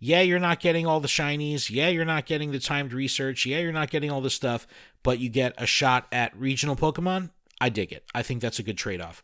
Yeah, you're not getting all the shinies. Yeah, you're not getting the timed research. Yeah, you're not getting all this stuff, but you get a shot at regional Pokemon. I dig it. I think that's a good trade-off.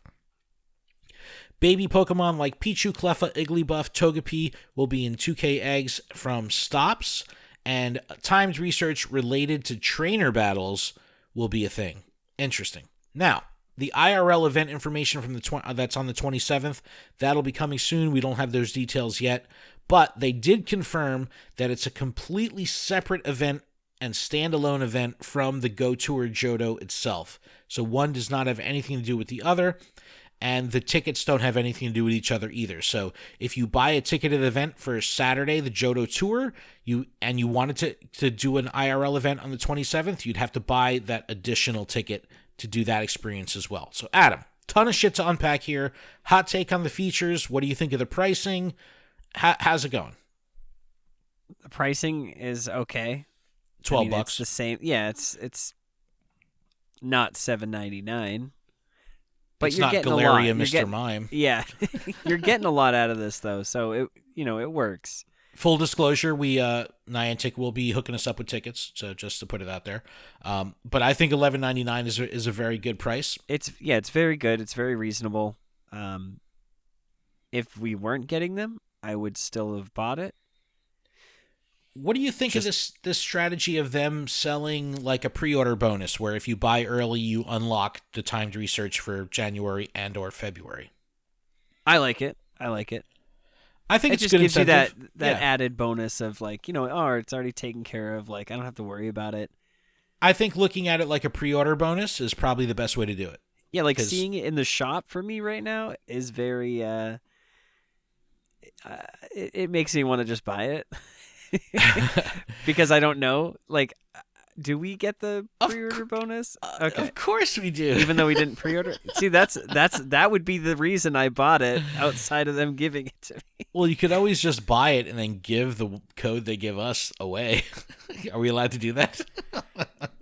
Baby Pokemon like Pichu, Cleffa, Igglybuff, Togepi will be in 2K eggs from stops, and timed research related to trainer battles will be a thing. Interesting. Now, the IRL event information from that's on the 27th, that'll be coming soon. We don't have those details yet, but they did confirm that it's a completely separate event and standalone event from the GO Tour Johto itself. So one does not have anything to do with the other, and the tickets don't have anything to do with each other either. So if you buy a ticketed event for Saturday, the Johto Tour, you wanted to do an IRL event on the 27th, you'd have to buy that additional ticket to do that experience as well. So Adam, ton of shit to unpack here. Hot take on the features. What do you think of the pricing? How's it going? The pricing is okay. $12. It's the same. Yeah, it's not $7.99. But it's you're not getting Galeria a lot. Mr. Mime. Yeah, you're getting a lot out of this though, so it works. Full disclosure, we Niantic will be hooking us up with tickets, so just to put it out there. But I think $11.99 is a very good price. It's very good. It's very reasonable. If we weren't getting them, I would still have bought it. What do you think of this strategy of them selling like a pre-order bonus, where if you buy early, you unlock the timed research for January and or February? I like it. I think it it's just good gives incentive. you that added bonus of like, it's already taken care of. Like, I don't have to worry about it. I think looking at it like a pre-order bonus is probably the best way to do it. Yeah, like seeing it in the shop for me right now is very. It makes me want to just buy it because I don't know. Like, do we get the pre-order bonus? Okay. Of course we do. Even though we didn't pre-order. See, that would be the reason I bought it outside of them giving it to me. Well, you could always just buy it and then give the code they give us away. Are we allowed to do that?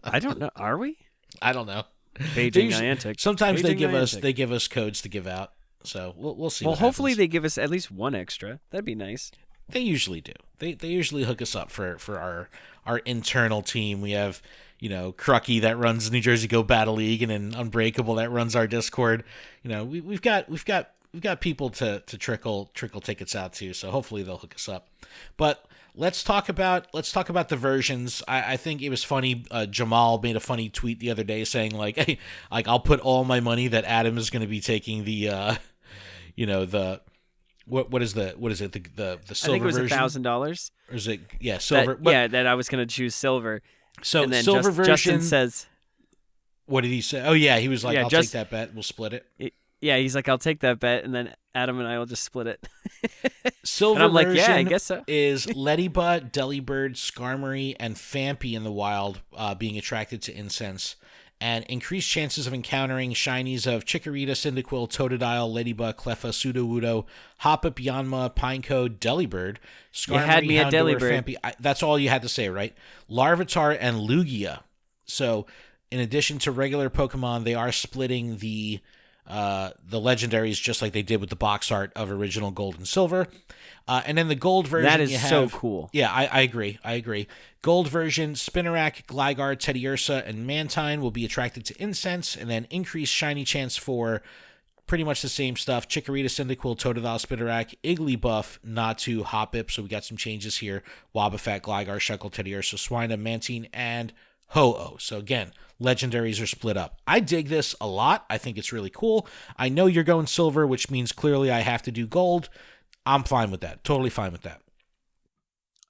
I don't know. Are we? I don't know. Beijing Niantic. Sometimes Beijing they give us codes to give out. So we'll see. Well, hopefully they give us at least one extra. That'd be nice. They usually do. They usually hook us up for our internal team. We have, Crucky that runs New Jersey Go Battle League, and then Unbreakable that runs our Discord. We've got people to trickle tickets out to. So hopefully they'll hook us up. But let's talk about the versions. I think it was funny. Jamal made a funny tweet the other day saying like, hey, like I'll put all my money that Adam is going to be taking the What is it? The silver version? I think it was $1,000. Or is it silver? That I was going to choose silver. So and then silver version. Justin says, "What did he say?" Oh yeah, he was like, "I'll take that bet. We'll split it." He's like, "I'll take that bet," and then Adam and I will just split it. Silver and I'm like, version I guess so. is Ladybird, Delibird, Skarmory, and Phanpy in the wild being attracted to incense. And increased chances of encountering shinies of Chikorita, Cyndaquil, Totodile, Ladybug, Cleffa, Sudowoodo, Hoppip, Yanma, Pineco, Delibird, Skarmory, you had me at Houndour, Delibird. Phanpy. That's all you had to say, right? Larvitar and Lugia. So, in addition to regular Pokemon, they are splitting the legendaries just like they did with the box art of original Gold and Silver. And then the gold version, that is so cool. Yeah, I agree. Gold version, Spinarak, Gligar, Teddiursa, and Mantine will be attracted to incense, and then increased shiny chance for pretty much the same stuff. Chikorita, Cyndaquil, Totodile, Spinarak, Igglybuff, Natu, Hoppip. So we got some changes here. Wobbuffet, Gligar, Shuckle, Teddiursa, Swinub, Mantine, and Ho-Oh. So again, legendaries are split up. I dig this a lot. I think it's really cool. I know you're going silver, which means clearly I have to do gold. I'm fine with that. Totally fine with that.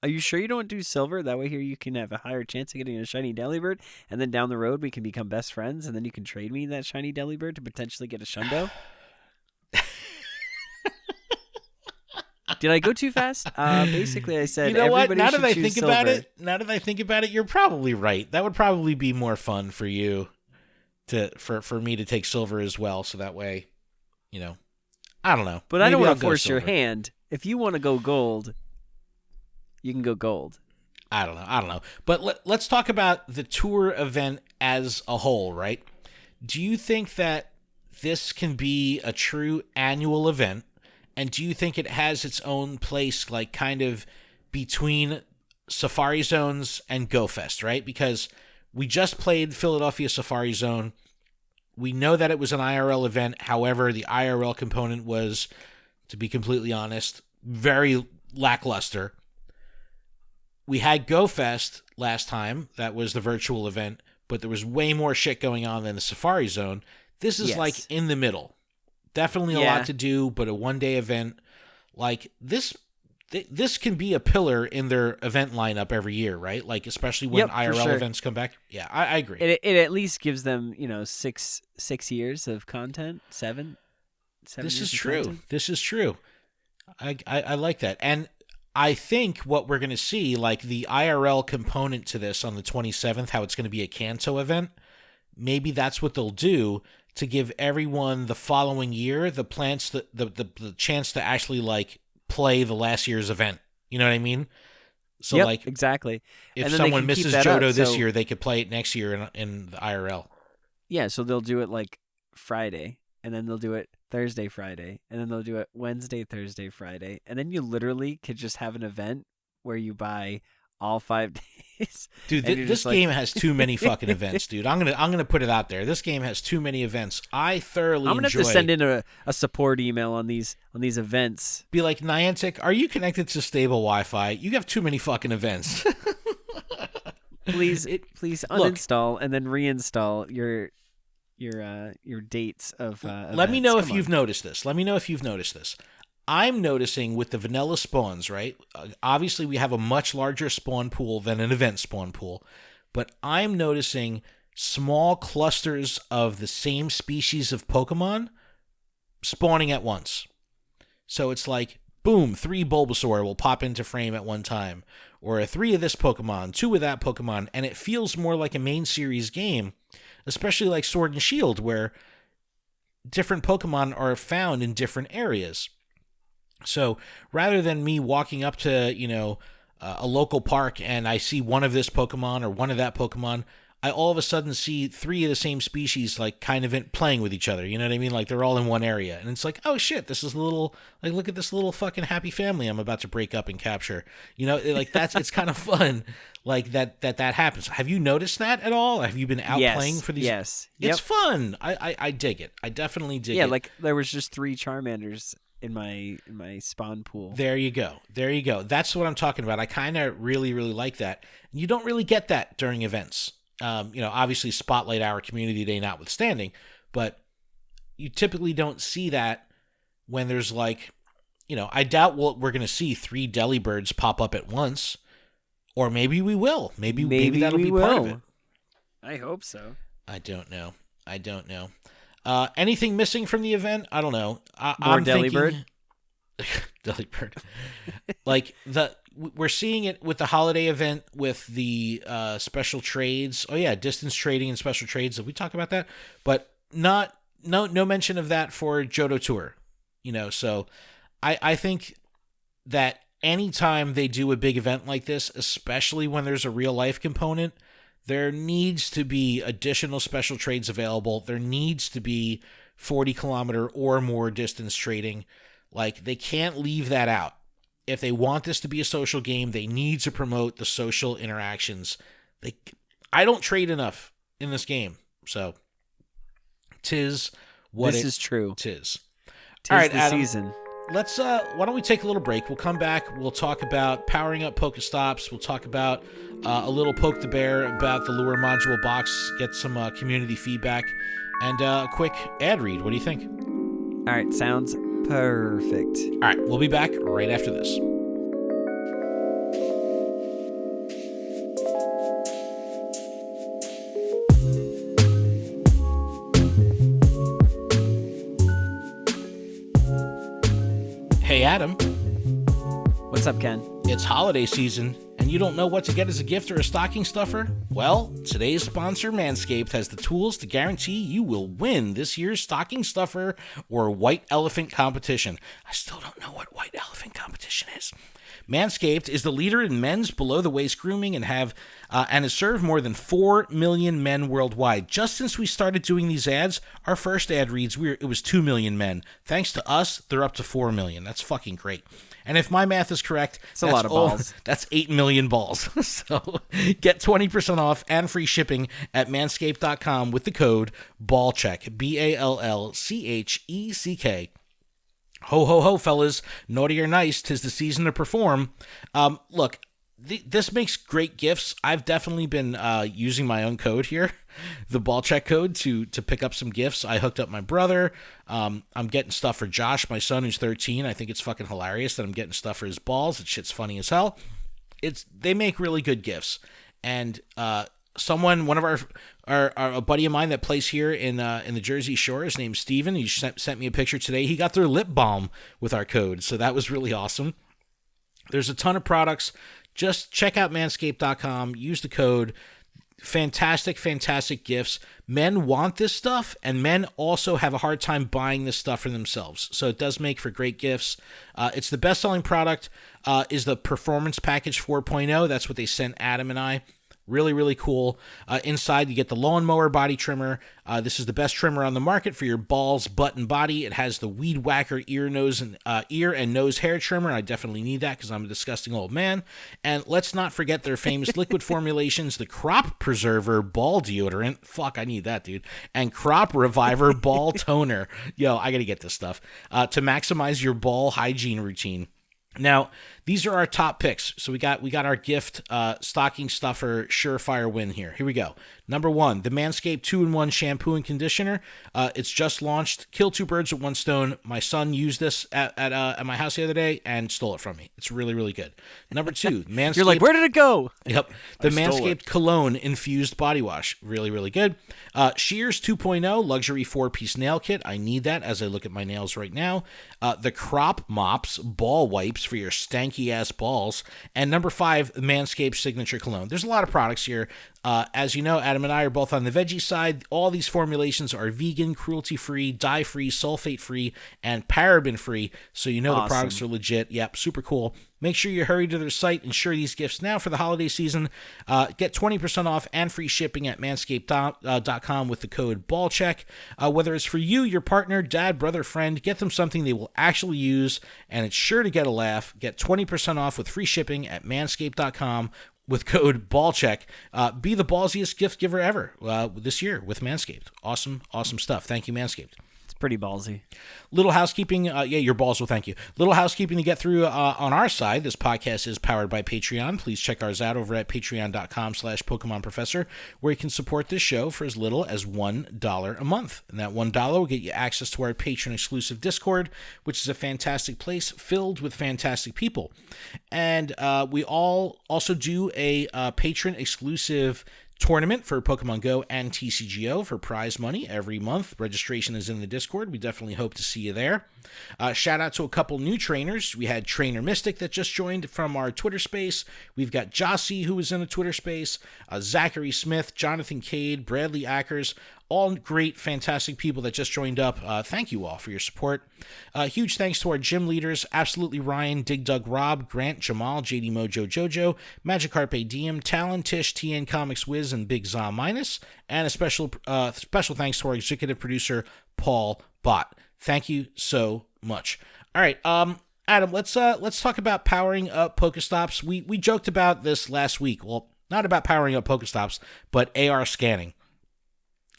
Are you sure you don't do silver? That way here you can have a higher chance of getting a shiny Delibird, and then down the road we can become best friends, and then you can trade me that shiny Delibird to potentially get a Shundo? Did I go too fast? Basically I said, you know what? Now that I think about it, you're probably right. That would probably be more fun for you for me to take silver as well, so that way, I don't know. But maybe I don't want to force your hand. If you want to go gold, you can go gold. I don't know. But let's talk about the tour event as a whole, right? Do you think that this can be a true annual event? And do you think it has its own place, like kind of between Safari Zones and Go Fest, right? Because we just played Philadelphia Safari Zone. We know that it was an IRL event. However, the IRL component was, to be completely honest, very lackluster. We had Go Fest last time. That was the virtual event, but there was way more shit going on than the Safari Zone. This is like in the middle. Definitely a lot to do, but a one-day event. Like this can be a pillar in their event lineup every year, right? Like especially when IRL events come back. Yeah, I agree. It at least gives them, 6 years of content, seven. This is true. Content. This is true. I like that. And I think what we're going to see, like the IRL component to this on the 27th, how it's going to be a Kanto event, maybe that's what they'll do to give everyone the following year the chance to actually like play the last year's event. You know what I mean? So like exactly. If someone misses Johto this year, they could play it next year in the IRL. Yeah, so they'll do it like Friday, and then they'll do it Thursday, Friday, and then they'll do it Wednesday, Thursday, Friday, and then you literally could just have an event where you buy all 5 days. Dude, this game has too many fucking events, dude. I'm gonna put it out there. This game has too many events. I thoroughly. I'm gonna have to send in a support email on these events. Be like, Niantic, are you connected to stable Wi-Fi? You have too many fucking events. Please uninstall and then reinstall your dates of Let me know if you've noticed this. I'm noticing with the vanilla spawns, right? Obviously, we have a much larger spawn pool than an event spawn pool, but I'm noticing small clusters of the same species of Pokemon spawning at once. So it's like, boom, 3 Bulbasaur will pop into frame at one time, or 3 of this Pokemon, 2 of that Pokemon, and it feels more like a main series game, especially like Sword and Shield, where different Pokemon are found in different areas. So rather than me walking up to, a local park and I see one of this Pokemon or one of that Pokemon, I all of a sudden see 3 of the same species, like, kind of playing with each other. You know what I mean? Like, they're all in one area. And it's like, oh, shit, this is a little, like, look at this little fucking happy family I'm about to break up and capture. Like, it's kind of fun, like, that happens. Have you noticed that at all? Have you been out playing for these? Yes. It's fun. I dig it. I definitely dig it. Yeah, like, there was just 3 Charmanders in my spawn pool. There you go. That's what I'm talking about. I kind of really, really like that. You don't really get that during events. Obviously Spotlight Hour Community Day notwithstanding, but you typically don't see that when there's like, I doubt we're going to see 3 Delibirds pop up at once, or maybe we will. Maybe that'll be part of it. I hope so. I don't know. Anything missing from the event? I don't know. More Delibird? Delibird. Like, we're seeing it with the holiday event with the special trades. Oh, yeah, distance trading and special trades. Did we talk about that? But no mention of that for Johto Tour. So I think that anytime they do a big event like this, especially when there's a real-life component, there needs to be additional special trades available. There needs to be 40-kilometer or more distance trading. Like, they can't leave that out. If they want this to be a social game, they need to promote the social interactions. I don't trade enough in this game, so tis what this is true. Tis. All right, the Adam, season. Let's why don't we take a little break? We'll come back. We'll talk about powering up Pokestops. We'll talk about a little Poke the Bear about the Lure module box. Get some community feedback and a quick ad read. What do you think? All right, sounds perfect. All right, we'll be back right after this. Hey, Adam. What's up, Ken? It's holiday season, and you don't know what to get as a gift or a stocking stuffer? Well, today's sponsor, Manscaped, has the tools to guarantee you will win this year's stocking stuffer or white elephant competition. I still don't know what white elephant competition is. Manscaped is the leader in men's below-the-waist grooming and has served more than 4 million men worldwide. Just since we started doing these ads, our first ad reads, it was 2 million men. Thanks to us, they're up to 4 million. That's fucking great. And if my math is correct, it's a lot of balls. That's 8 million balls. So get 20% off and free shipping at manscaped.com with the code BALLCHECK, BALLCHECK. Ho, ho, ho, fellas. Naughty or nice, 'tis the season to perform. Look, this makes great gifts. I've definitely been using my own code here, the BALLCHECK code, to pick up some gifts. I hooked up my brother. I'm getting stuff for Josh, my son, who's 13. I think it's fucking hilarious that I'm getting stuff for his balls. That shit's funny as hell. They make really good gifts. And one of a buddy of mine that plays here in the Jersey Shore, his name's Steven. He sent me a picture today. He got their lip balm with our code, so that was really awesome. There's a ton of products. Just check out manscaped.com, use the code. fantastic gifts. Men want this stuff, and men also have a hard time buying this stuff for themselves. So it does make for great gifts. It's the best-selling product is the Performance Package 4.0. That's what they sent Adam and I. Really, really cool. Inside, you get the lawnmower body trimmer. This is the best trimmer on the market for your balls, butt, and body. It has the Weed Whacker ear and nose hair trimmer. I definitely need that because I'm a disgusting old man. And let's not forget their famous liquid formulations, the Crop Preserver Ball Deodorant. Fuck, I need that, dude. And Crop Reviver Ball Toner. Yo, I got to get this stuff to maximize your ball hygiene routine. Now, these are our top picks. So we got our gift stocking stuffer surefire win here. Here we go. Number 1, the Manscape 2-in-1 shampoo and conditioner. It's just launched. Kill 2 birds with 1 stone. My son used this at my house the other day and stole it from me. It's really, really good. Number 2, Manscaped. You're like, where did it go? Yep. The Manscaped Cologne infused body wash. Really, really good. Shears 2.0 luxury 4-piece nail kit. I need that as I look at my nails right now. The Crop Mops ball wipes for your stanky ass balls. And number 5, Manscaped signature cologne. There's a lot of products here. As you know, Adam and I are both on the veggie side. All these formulations are vegan, cruelty-free, dye-free, sulfate-free, and paraben-free. So you know the products are legit. Yep, super cool. Make sure you hurry to their site and share these gifts now for the holiday season. Get 20% off and free shipping at manscaped.com with the code BALLCHECK. Whether it's for you, your partner, dad, brother, friend, get them something they will actually use, and it's sure to get a laugh. Get 20% off with free shipping at manscaped.com with code BALLCHECK. Be the ballsiest gift giver ever this year with Manscaped. Awesome stuff. Thank you, Manscaped. It's pretty ballsy. Little housekeeping. Your balls will thank you. Little housekeeping to get through on our side. This podcast is powered by Patreon. Please check ours out over at patreon.com/PokemonProfessor, where you can support this show for as little as $1 a month. And that $1 will get you access to our patron-exclusive Discord, which is a fantastic place filled with fantastic people. And we also do a patron-exclusive tournament for Pokemon Go and TCGO for prize money every month. Registration is in the Discord. We definitely hope to see you there. Shout out to a couple new trainers. We had Trainer Mystic that just joined from our Twitter space. We've got Jossie, who was in the Twitter space, Zachary Smith, Jonathan Cade, Bradley Ackers, all great, fantastic people that just joined up. Thank you all for your support. Huge thanks to our gym leaders, Absolutely Ryan, Dig Dug Rob, Grant, Jamal, JD Mojo Jojo, Magikarp Diem, Talon, Tish, TN Comics Wiz, and Big Za Minus. And a special thanks to our executive producer, Paul Bott. Thank you so much. All right, Adam, let's talk about powering up Pokestops. We joked about this last week. Well, not about powering up Pokestops, but AR scanning.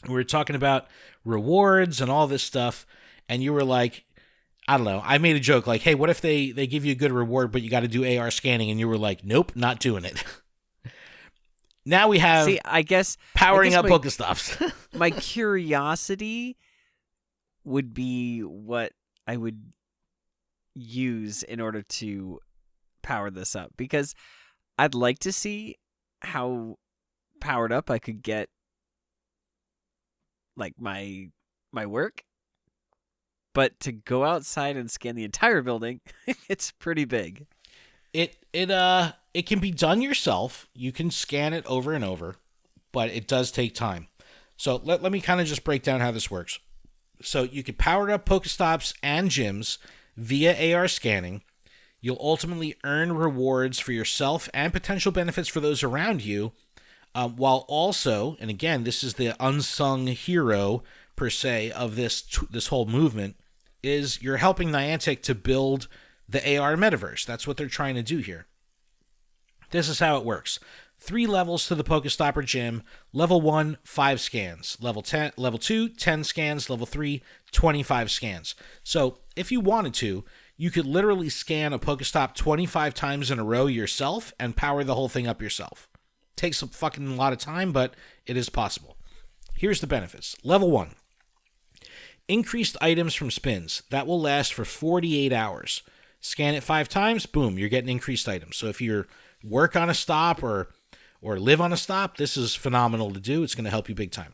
We were talking about rewards and all this stuff, and you were like, I don't know, I made a joke like, hey, what if they give you a good reward, but you got to do AR scanning? And you were like, nope, not doing it. Now we have I guess powering up Pokestops. My curiosity would be what I would use in order to power this up, because I'd like to see how powered up I could get, like my work. But to go outside and scan the entire building, it's pretty big. It can be done yourself. You can scan it over and over, but it does take time. So let me kind of just break down how this works. So you can power up Pokestops and gyms via AR scanning. You'll ultimately earn rewards for yourself and potential benefits for those around you, while also, and again, this is the unsung hero per se of this whole movement, is you're helping Niantic to build the AR metaverse. That's what they're trying to do here. This is how it works. 3 levels to the Pokestopper gym. Level 1, 5 scans. Level 2, 10 scans. Level 3, 25 scans. So if you wanted to, you could literally scan a Pokestop 25 times in a row yourself and power the whole thing up yourself. Takes a fucking lot of time, but it is possible. Here's the benefits. Level 1. Increased items from spins. That will last for 48 hours. Scan it 5 times, boom, you're getting increased items. So if you work on a stop or live on a stop, this is phenomenal to do. It's going to help you big time.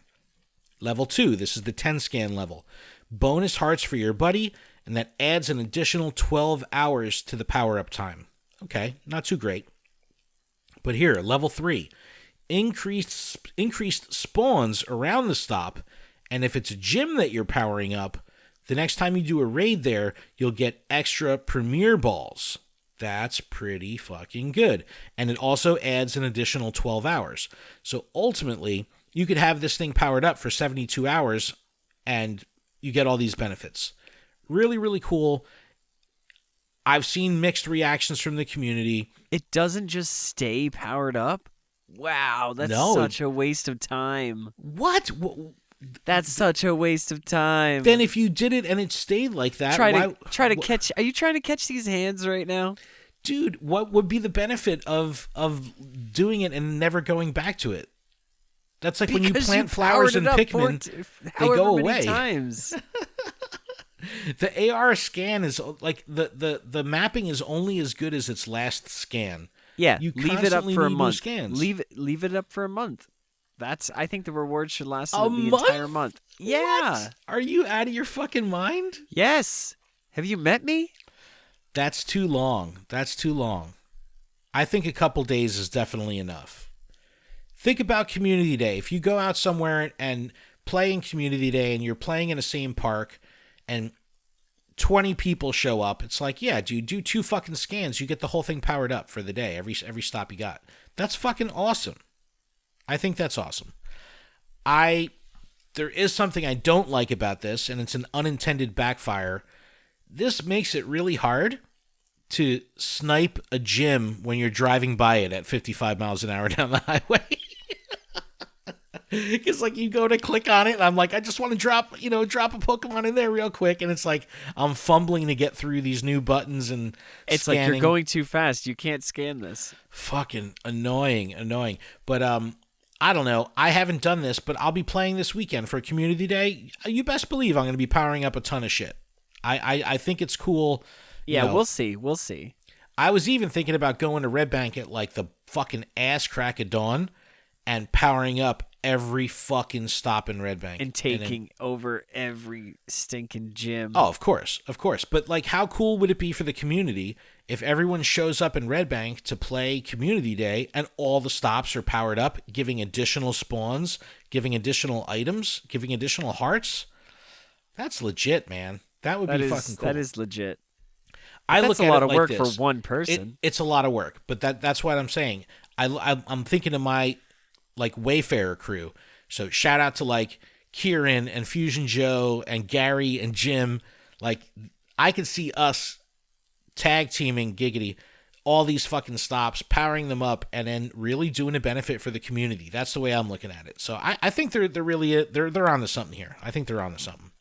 Level 2, this is the 10 scan level. Bonus hearts for your buddy, and that adds an additional 12 hours to the power-up time. Okay, not too great. But here, level 3, increased spawns around the stop, and if it's a gym that you're powering up, the next time you do a raid there, you'll get extra Premier Balls. That's pretty fucking good. And it also adds an additional 12 hours. So ultimately, you could have this thing powered up for 72 hours and you get all these benefits. Really, really cool. I've seen mixed reactions from the community. It doesn't just stay powered up? Wow, that's such a waste of time. What? That's such a waste of time. Then if you did it and it stayed like that, try to catch. Are you trying to catch these hands right now? Dude, what would be the benefit of doing it and never going back to it? That's like when you plant flowers in Pikmin, they go away. Times. The AR scan is like the mapping is only as good as its last scan. Yeah, you leave it up for a month. Scans. Leave it up for a month. I think the rewards should last the month? entire month. Yeah. What? Are you out of your fucking mind? Yes. Have you met me? That's too long. I think a couple days is definitely enough. Think about Community Day. If you go out somewhere and play in Community Day and you're playing in the same park and 20 people show up, it's like, yeah, dude, do 2 fucking scans. You get the whole thing powered up for the day, every stop you got. That's fucking awesome. I think that's awesome. There is something I don't like about this, and it's an unintended backfire. This makes it really hard to snipe a gym when you're driving by it at 55 miles an hour down the highway. Because like you go to click on it, and I'm like, I just want to drop a Pokemon in there real quick, and it's like I'm fumbling to get through these new buttons and it's scanning. Like you're going too fast. You can't scan this. Fucking annoying. But I don't know. I haven't done this, but I'll be playing this weekend for Community Day. You best believe I'm going to be powering up a ton of shit. I think it's cool. Yeah, we'll see. I was even thinking about going to Red Bank at like the fucking ass crack of dawn and powering up every fucking stop in Red Bank. And taking over every stinking gym. Oh, of course. But like, how cool would it be for the community if everyone shows up in Red Bank to play Community Day and all the stops are powered up, giving additional spawns, giving additional items, giving additional hearts? That's legit, man. That would be fucking cool. That is legit. That's a lot of work this. for one person. It's a lot of work, but that's what I'm saying. I'm thinking of my like Wayfarer crew. So shout out to like Kieran and Fusion Joe and Gary and Jim. Like I could see us tag teaming Giggity, all these fucking stops, powering them up, and then really doing a benefit for the community. That's the way I'm looking at it. So I think they're really they're onto something here. I think they're onto something.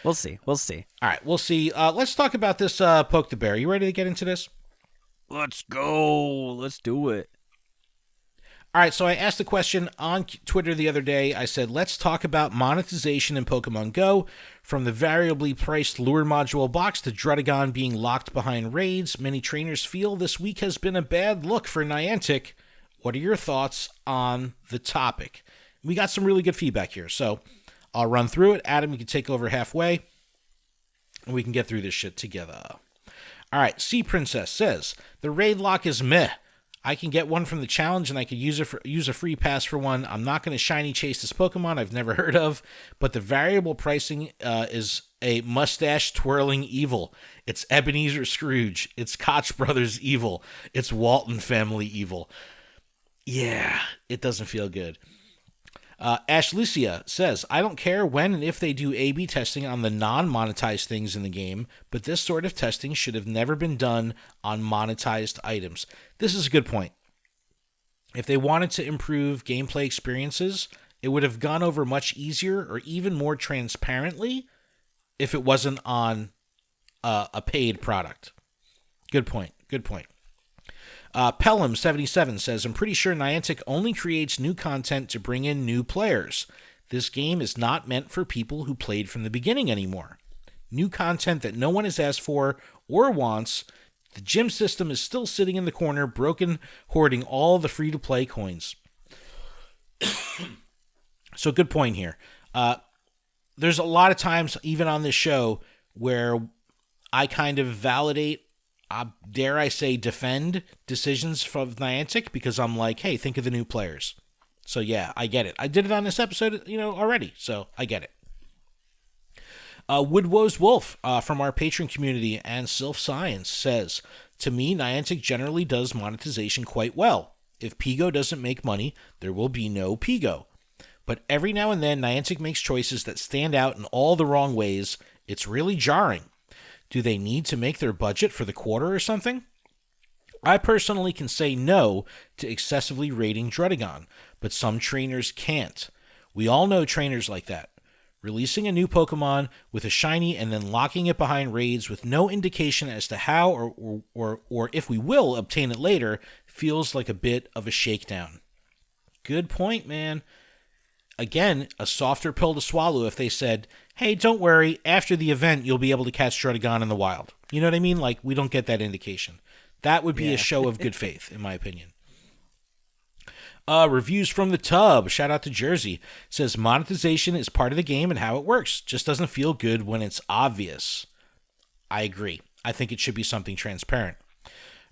We'll see. All right, we'll see. Let's talk about this Poke the Bear. You ready to get into this? Let's go. Let's do it. All right, so I asked a question on Twitter the other day. I said, let's talk about monetization in Pokemon Go, from the variably priced lure module box to Druddigon being locked behind raids. Many trainers feel this week has been a bad look for Niantic. What are your thoughts on the topic? We got some really good feedback here, so I'll run through it. Adam, you can take over halfway, and we can get through this shit together. All right, Sea Princess says, the raid lock is meh. I can get one from the challenge, and I could use a free pass for one. I'm not going to shiny chase this Pokemon I've never heard of, but the variable pricing is a mustache-twirling evil. It's Ebenezer Scrooge. It's Koch Brothers evil. It's Walton family evil. Yeah, it doesn't feel good. Ash Lucia says, I don't care when and if they do A/B testing on the non-monetized things in the game, but this sort of testing should have never been done on monetized items. This is a good point. If they wanted to improve gameplay experiences, it would have gone over much easier or even more transparently if it wasn't on a paid product. Good point. Pelham77 says, I'm pretty sure Niantic only creates new content to bring in new players. This game is not meant for people who played from the beginning anymore. New content that no one has asked for or wants. The gym system is still sitting in the corner, broken, hoarding all the free-to-play coins. So good point here. There's a lot of times, even on this show, where I kind of validate dare I say, defend decisions from Niantic because I'm like, hey, think of the new players. So yeah, I get it. I did it on this episode, already, so I get it. Woodwoe's Wolf from our patron community and Sylph Science says, to me, Niantic generally does monetization quite well. If Pigo doesn't make money, there will be no Pigo. But every now and then, Niantic makes choices that stand out in all the wrong ways. It's really jarring. Do they need to make their budget for the quarter or something? I personally can say no to excessively rating Druddigon, but some trainers can't. We all know trainers like that. Releasing a new Pokemon with a shiny and then locking it behind raids with no indication as to how or if we will obtain it later feels like a bit of a shakedown. Good point, man. Again, a softer pill to swallow if they said, hey, don't worry, after the event you'll be able to catch Druddigon in the wild. You know what I mean? Like, we don't get that indication. That would be a show of good faith, in my opinion. Reviews from the Tub, shout out to Jersey, says monetization is part of the game and how it works. Just doesn't feel good when it's obvious. I agree. I think it should be something transparent.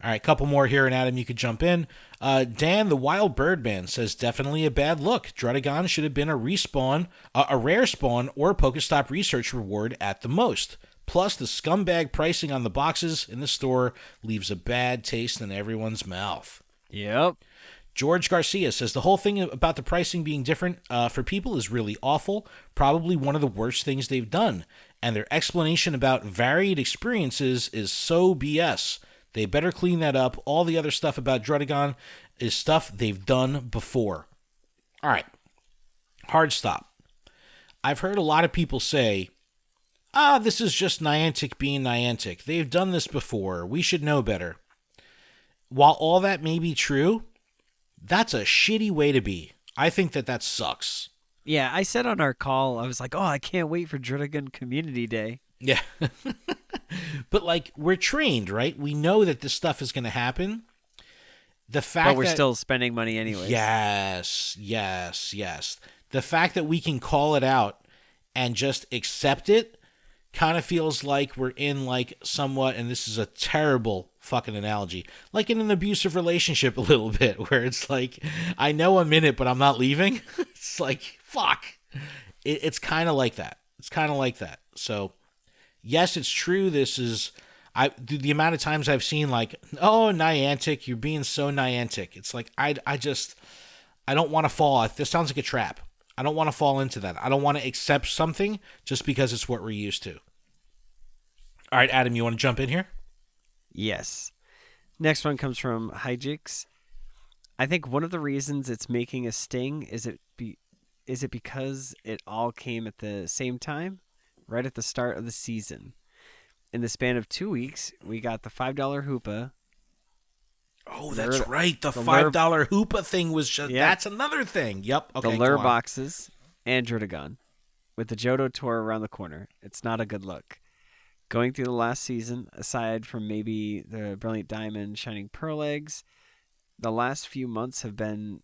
All right, couple more here, and Adam, you could jump in. Dan, the Wild Birdman, says definitely a bad look. Druddigon should have been a respawn, a rare spawn, or Pokestop research reward at the most. Plus, the scumbag pricing on the boxes in the store leaves a bad taste in everyone's mouth. Yep. George Garcia says the whole thing about the pricing being different for people is really awful, probably one of the worst things they've done. And their explanation about varied experiences is so BS. They better clean that up. All the other stuff about Druddigon is stuff they've done before. All right. Hard stop. I've heard a lot of people say, this is just Niantic being Niantic. They've done this before. We should know better. While all that may be true, that's a shitty way to be. I think that sucks. Yeah, I said on our call, I was like, I can't wait for Druddigon Community Day. Yeah. But, like, we're trained, right? We know that this stuff is going to happen. But we're still spending money anyway. Yes. The fact that we can call it out and just accept it kind of feels like we're in, like, somewhat, and this is a terrible fucking analogy, like in an abusive relationship a little bit, where it's like, I know I'm in it, but I'm not leaving. It's like, fuck. It's kind of like that. So, yes, it's true. This is, the amount of times I've seen, like, oh, Niantic, you're being so Niantic. It's like, I don't want to fall. This sounds like a trap. I don't want to fall into that. I don't want to accept something just because it's what we're used to. All right, Adam, you want to jump in here? Yes. Next one comes from Hijix. I think one of the reasons it's making a sting is it because it all came at the same time, right at the start of the season. In the span of 2 weeks, we got the $5 Hoopa. Oh, that's right. The $5 Hoopa thing was just, that's another thing. Yep. Okay. The lure boxes and Druddigon with the Johto Tour around the corner. It's not a good look. Going through the last season, aside from maybe the Brilliant Diamond Shining Pearl eggs, the last few months have been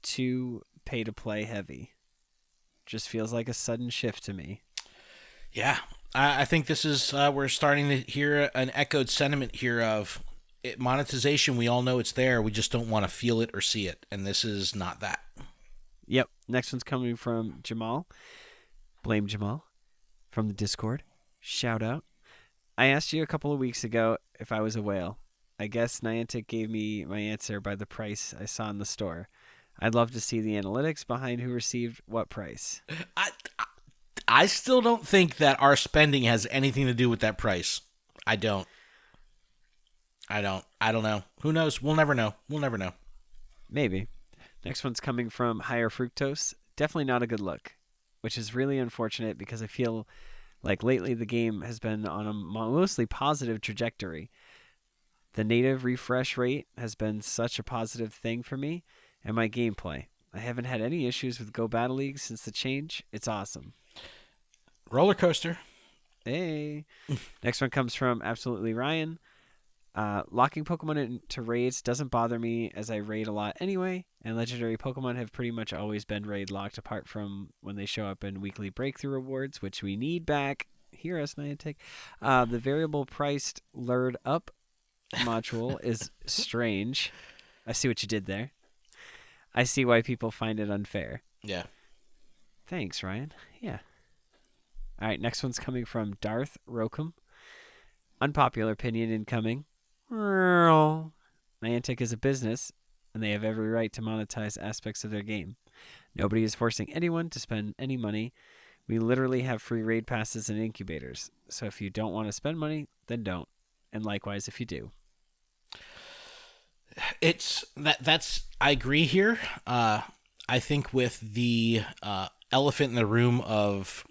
too pay-to-play heavy. Just feels like a sudden shift to me. Yeah, I think this is, we're starting to hear an echoed sentiment here of monetization. We all know it's there. We just don't want to feel it or see it, and this is not that. Yep. Next one's coming from Jamal. Blame Jamal from the Discord. Shout out. I asked you a couple of weeks ago if I was a whale. I guess Niantic gave me my answer by the price I saw in the store. I'd love to see the analytics behind who received what price. I still don't think that our spending has anything to do with that price. I don't know. Who knows? We'll never know. Maybe. Next one's coming from Higher Fructose. Definitely not a good look, which is really unfortunate because I feel like lately the game has been on a mostly positive trajectory. The native refresh rate has been such a positive thing for me and my gameplay. I haven't had any issues with Go Battle League since the change. It's awesome. Roller coaster. Hey. Next one comes from Absolutely Ryan. Locking Pokemon into raids doesn't bother me as I raid a lot anyway, and legendary Pokemon have pretty much always been raid locked apart from when they show up in weekly breakthrough rewards, which we need back. Hear us, Niantic. The variable priced LURED Up module is strange. I see what you did there. I see why people find it unfair. Yeah. Thanks, Ryan. Yeah. All right, next one's coming from Darth Rokum. Unpopular opinion incoming. Niantic is a business, and they have every right to monetize aspects of their game. Nobody is forcing anyone to spend any money. We literally have free raid passes and incubators. So if you don't want to spend money, then don't. And likewise if you do. That's I agree here. I think with the elephant in the room of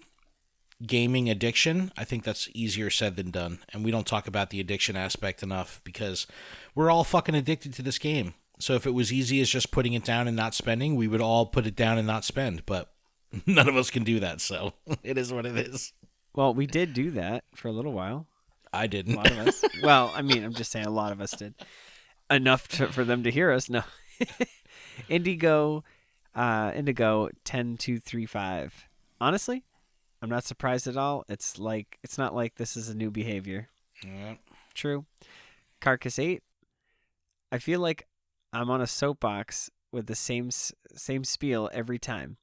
gaming addiction, I think that's easier said than done. And we don't talk about the addiction aspect enough because we're all fucking addicted to this game. So if it was easy as just putting it down and not spending, we would all put it down and not spend. But none of us can do that, so it is what it is. Well, we did do that for a little while. I didn't. A lot of us. Well, I mean, I'm just saying a lot of us did. Enough for them to hear us. No. Indigo 10235. Honestly, I'm not surprised at all. It's not like this is a new behavior. Yeah. True. Carcass 8. I feel like I'm on a soapbox with the same spiel every time.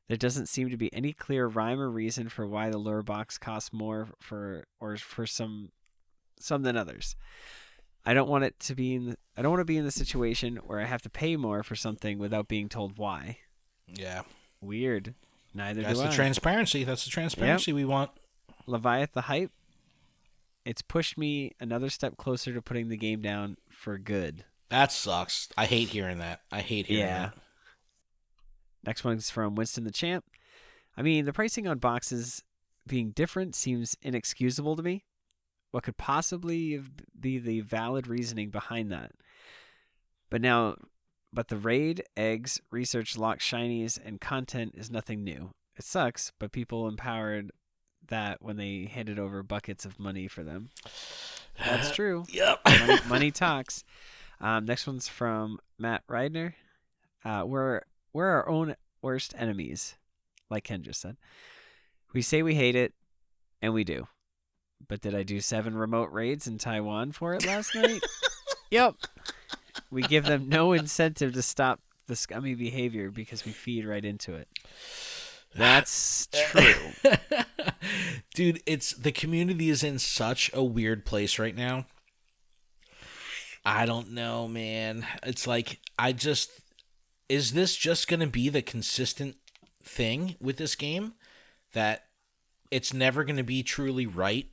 There doesn't seem to be any clear rhyme or reason for why the lure box costs more for some than others. I don't want to be in the situation where I have to pay more for something without being told why. Yeah. Weird. Neither That's do I. That's the transparency. That's the transparency we want. Leviath the Hype. It's pushed me another step closer to putting the game down for good. That sucks. I hate hearing that. That. Next one's from Winston the Champ. I mean, the pricing on boxes being different seems inexcusable to me. What could possibly be the valid reasoning behind that? But the raid, eggs, research lock shinies, and content is nothing new. It sucks, but people empowered that when they handed over buckets of money for them. That's true. Yep. Money talks. Next one's from Matt Reidner. We're our own worst enemies, like Ken just said. We say we hate it, and we do. But did I do 7 remote raids in Taiwan for it last night? Yep. We give them no incentive to stop the scummy behavior because we feed right into it. That's true. Dude, the community is in such a weird place right now. I don't know, man. It's like, is this just going to be the consistent thing with this game? That it's never going to be truly right,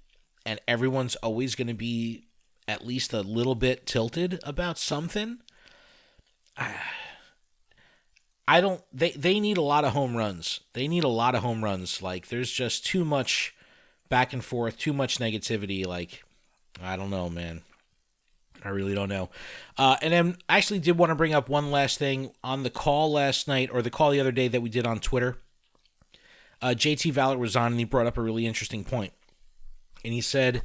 and everyone's always going to be at least a little bit tilted about something? They need a lot of home runs. Like, there's just too much back and forth, too much negativity. Like, I don't know, man. I really don't know. And then I actually did want to bring up one last thing. On the call last night, or the call the other day that we did on Twitter, JT Valor was on, and he brought up a really interesting point. And he said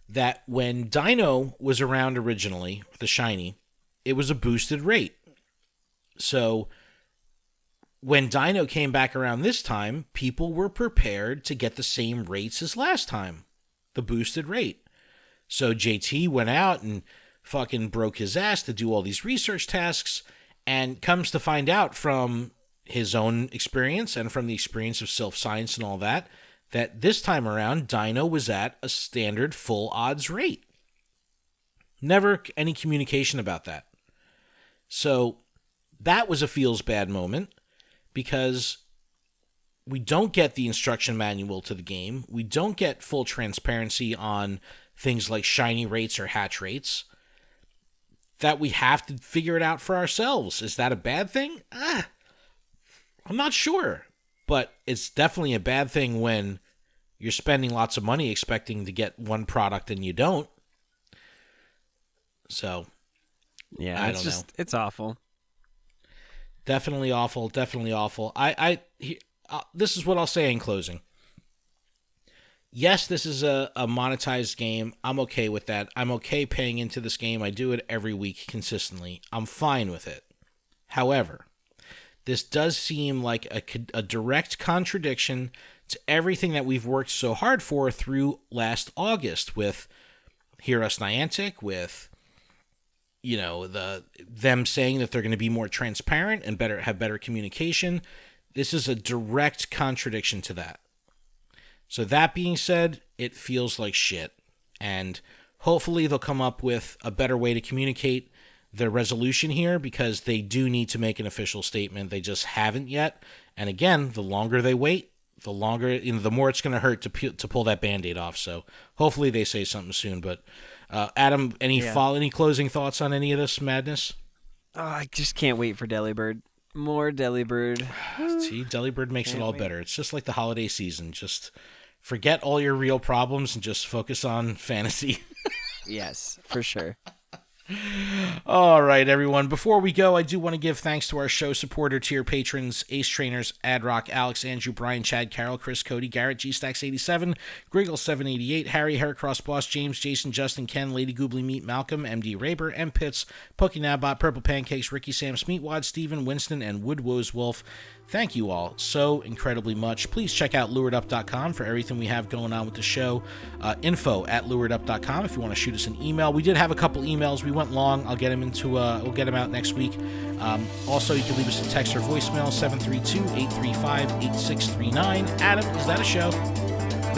that when Dino was around originally, the Shiny, it was a boosted rate. So when Dino came back around this time, people were prepared to get the same rates as last time, the boosted rate. So JT went out and fucking broke his ass to do all these research tasks, and comes to find out from his own experience and from the experience of self-science and all that this time around, Dino was at a standard full odds rate. Never any communication about that. So that was a feels bad moment, because we don't get the instruction manual to the game. We don't get full transparency on things like shiny rates or hatch rates, that we have to figure it out for ourselves. Is that a bad thing? I'm not sure. But it's definitely a bad thing when you're spending lots of money expecting to get one product and you don't. So, yeah, I don't know. It's awful. Definitely awful. This is what I'll say in closing. Yes, this is a monetized game. I'm okay with that. I'm okay paying into this game. I do it every week consistently. I'm fine with it. However, this does seem like a direct contradiction to everything that we've worked so hard for through last August with Hear Us Niantic, with them saying that they're going to be more transparent and have better communication. This is a direct contradiction to that. So that being said, it feels like shit. And hopefully they'll come up with a better way to communicate their resolution here, because they do need to make an official statement. They just haven't yet. And again, the longer they wait, the more it's going to hurt to pull that Band-Aid off. So hopefully they say something soon. But Adam, any closing thoughts on any of this madness? Oh, I just can't wait for Delibird. More Delibird. See, Delibird makes it all better. It's just like the holiday season. Just forget all your real problems and just focus on fantasy. Yes, for sure. All right, everyone. Before we go, I do want to give thanks to our show supporter tier patrons: Ace Trainers, Adrock, Alex, Andrew, Brian, Chad, Carol, Chris, Cody, Garrett, GStacks87, Griggle788, Harry, Heracross Boss, James, Jason, Justin, Ken, Lady Goobly Meat, Malcolm, MD Raber, M Pitts, Pokenabot, Purple Pancakes, Ricky Sam, Smeatwad, Steven, Winston, and Woodwoes Wolf. Thank you all so incredibly much. Please check out luredup.com for everything we have going on with the show. Info@luredup.com if you want to shoot us an email. We did have a couple emails. We went long. We'll get them out next week. Also, you can leave us a text or voicemail, 732-835-8639. Adam, is that a show?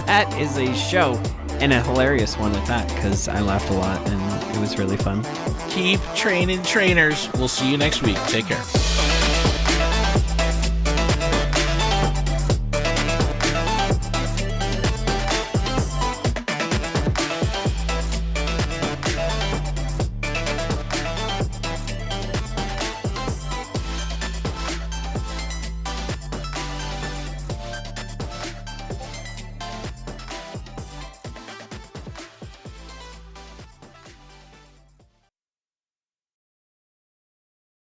That is a show, and a hilarious one at that, because I laughed a lot and it was really fun. Keep training, trainers. We'll see you next week. Take care.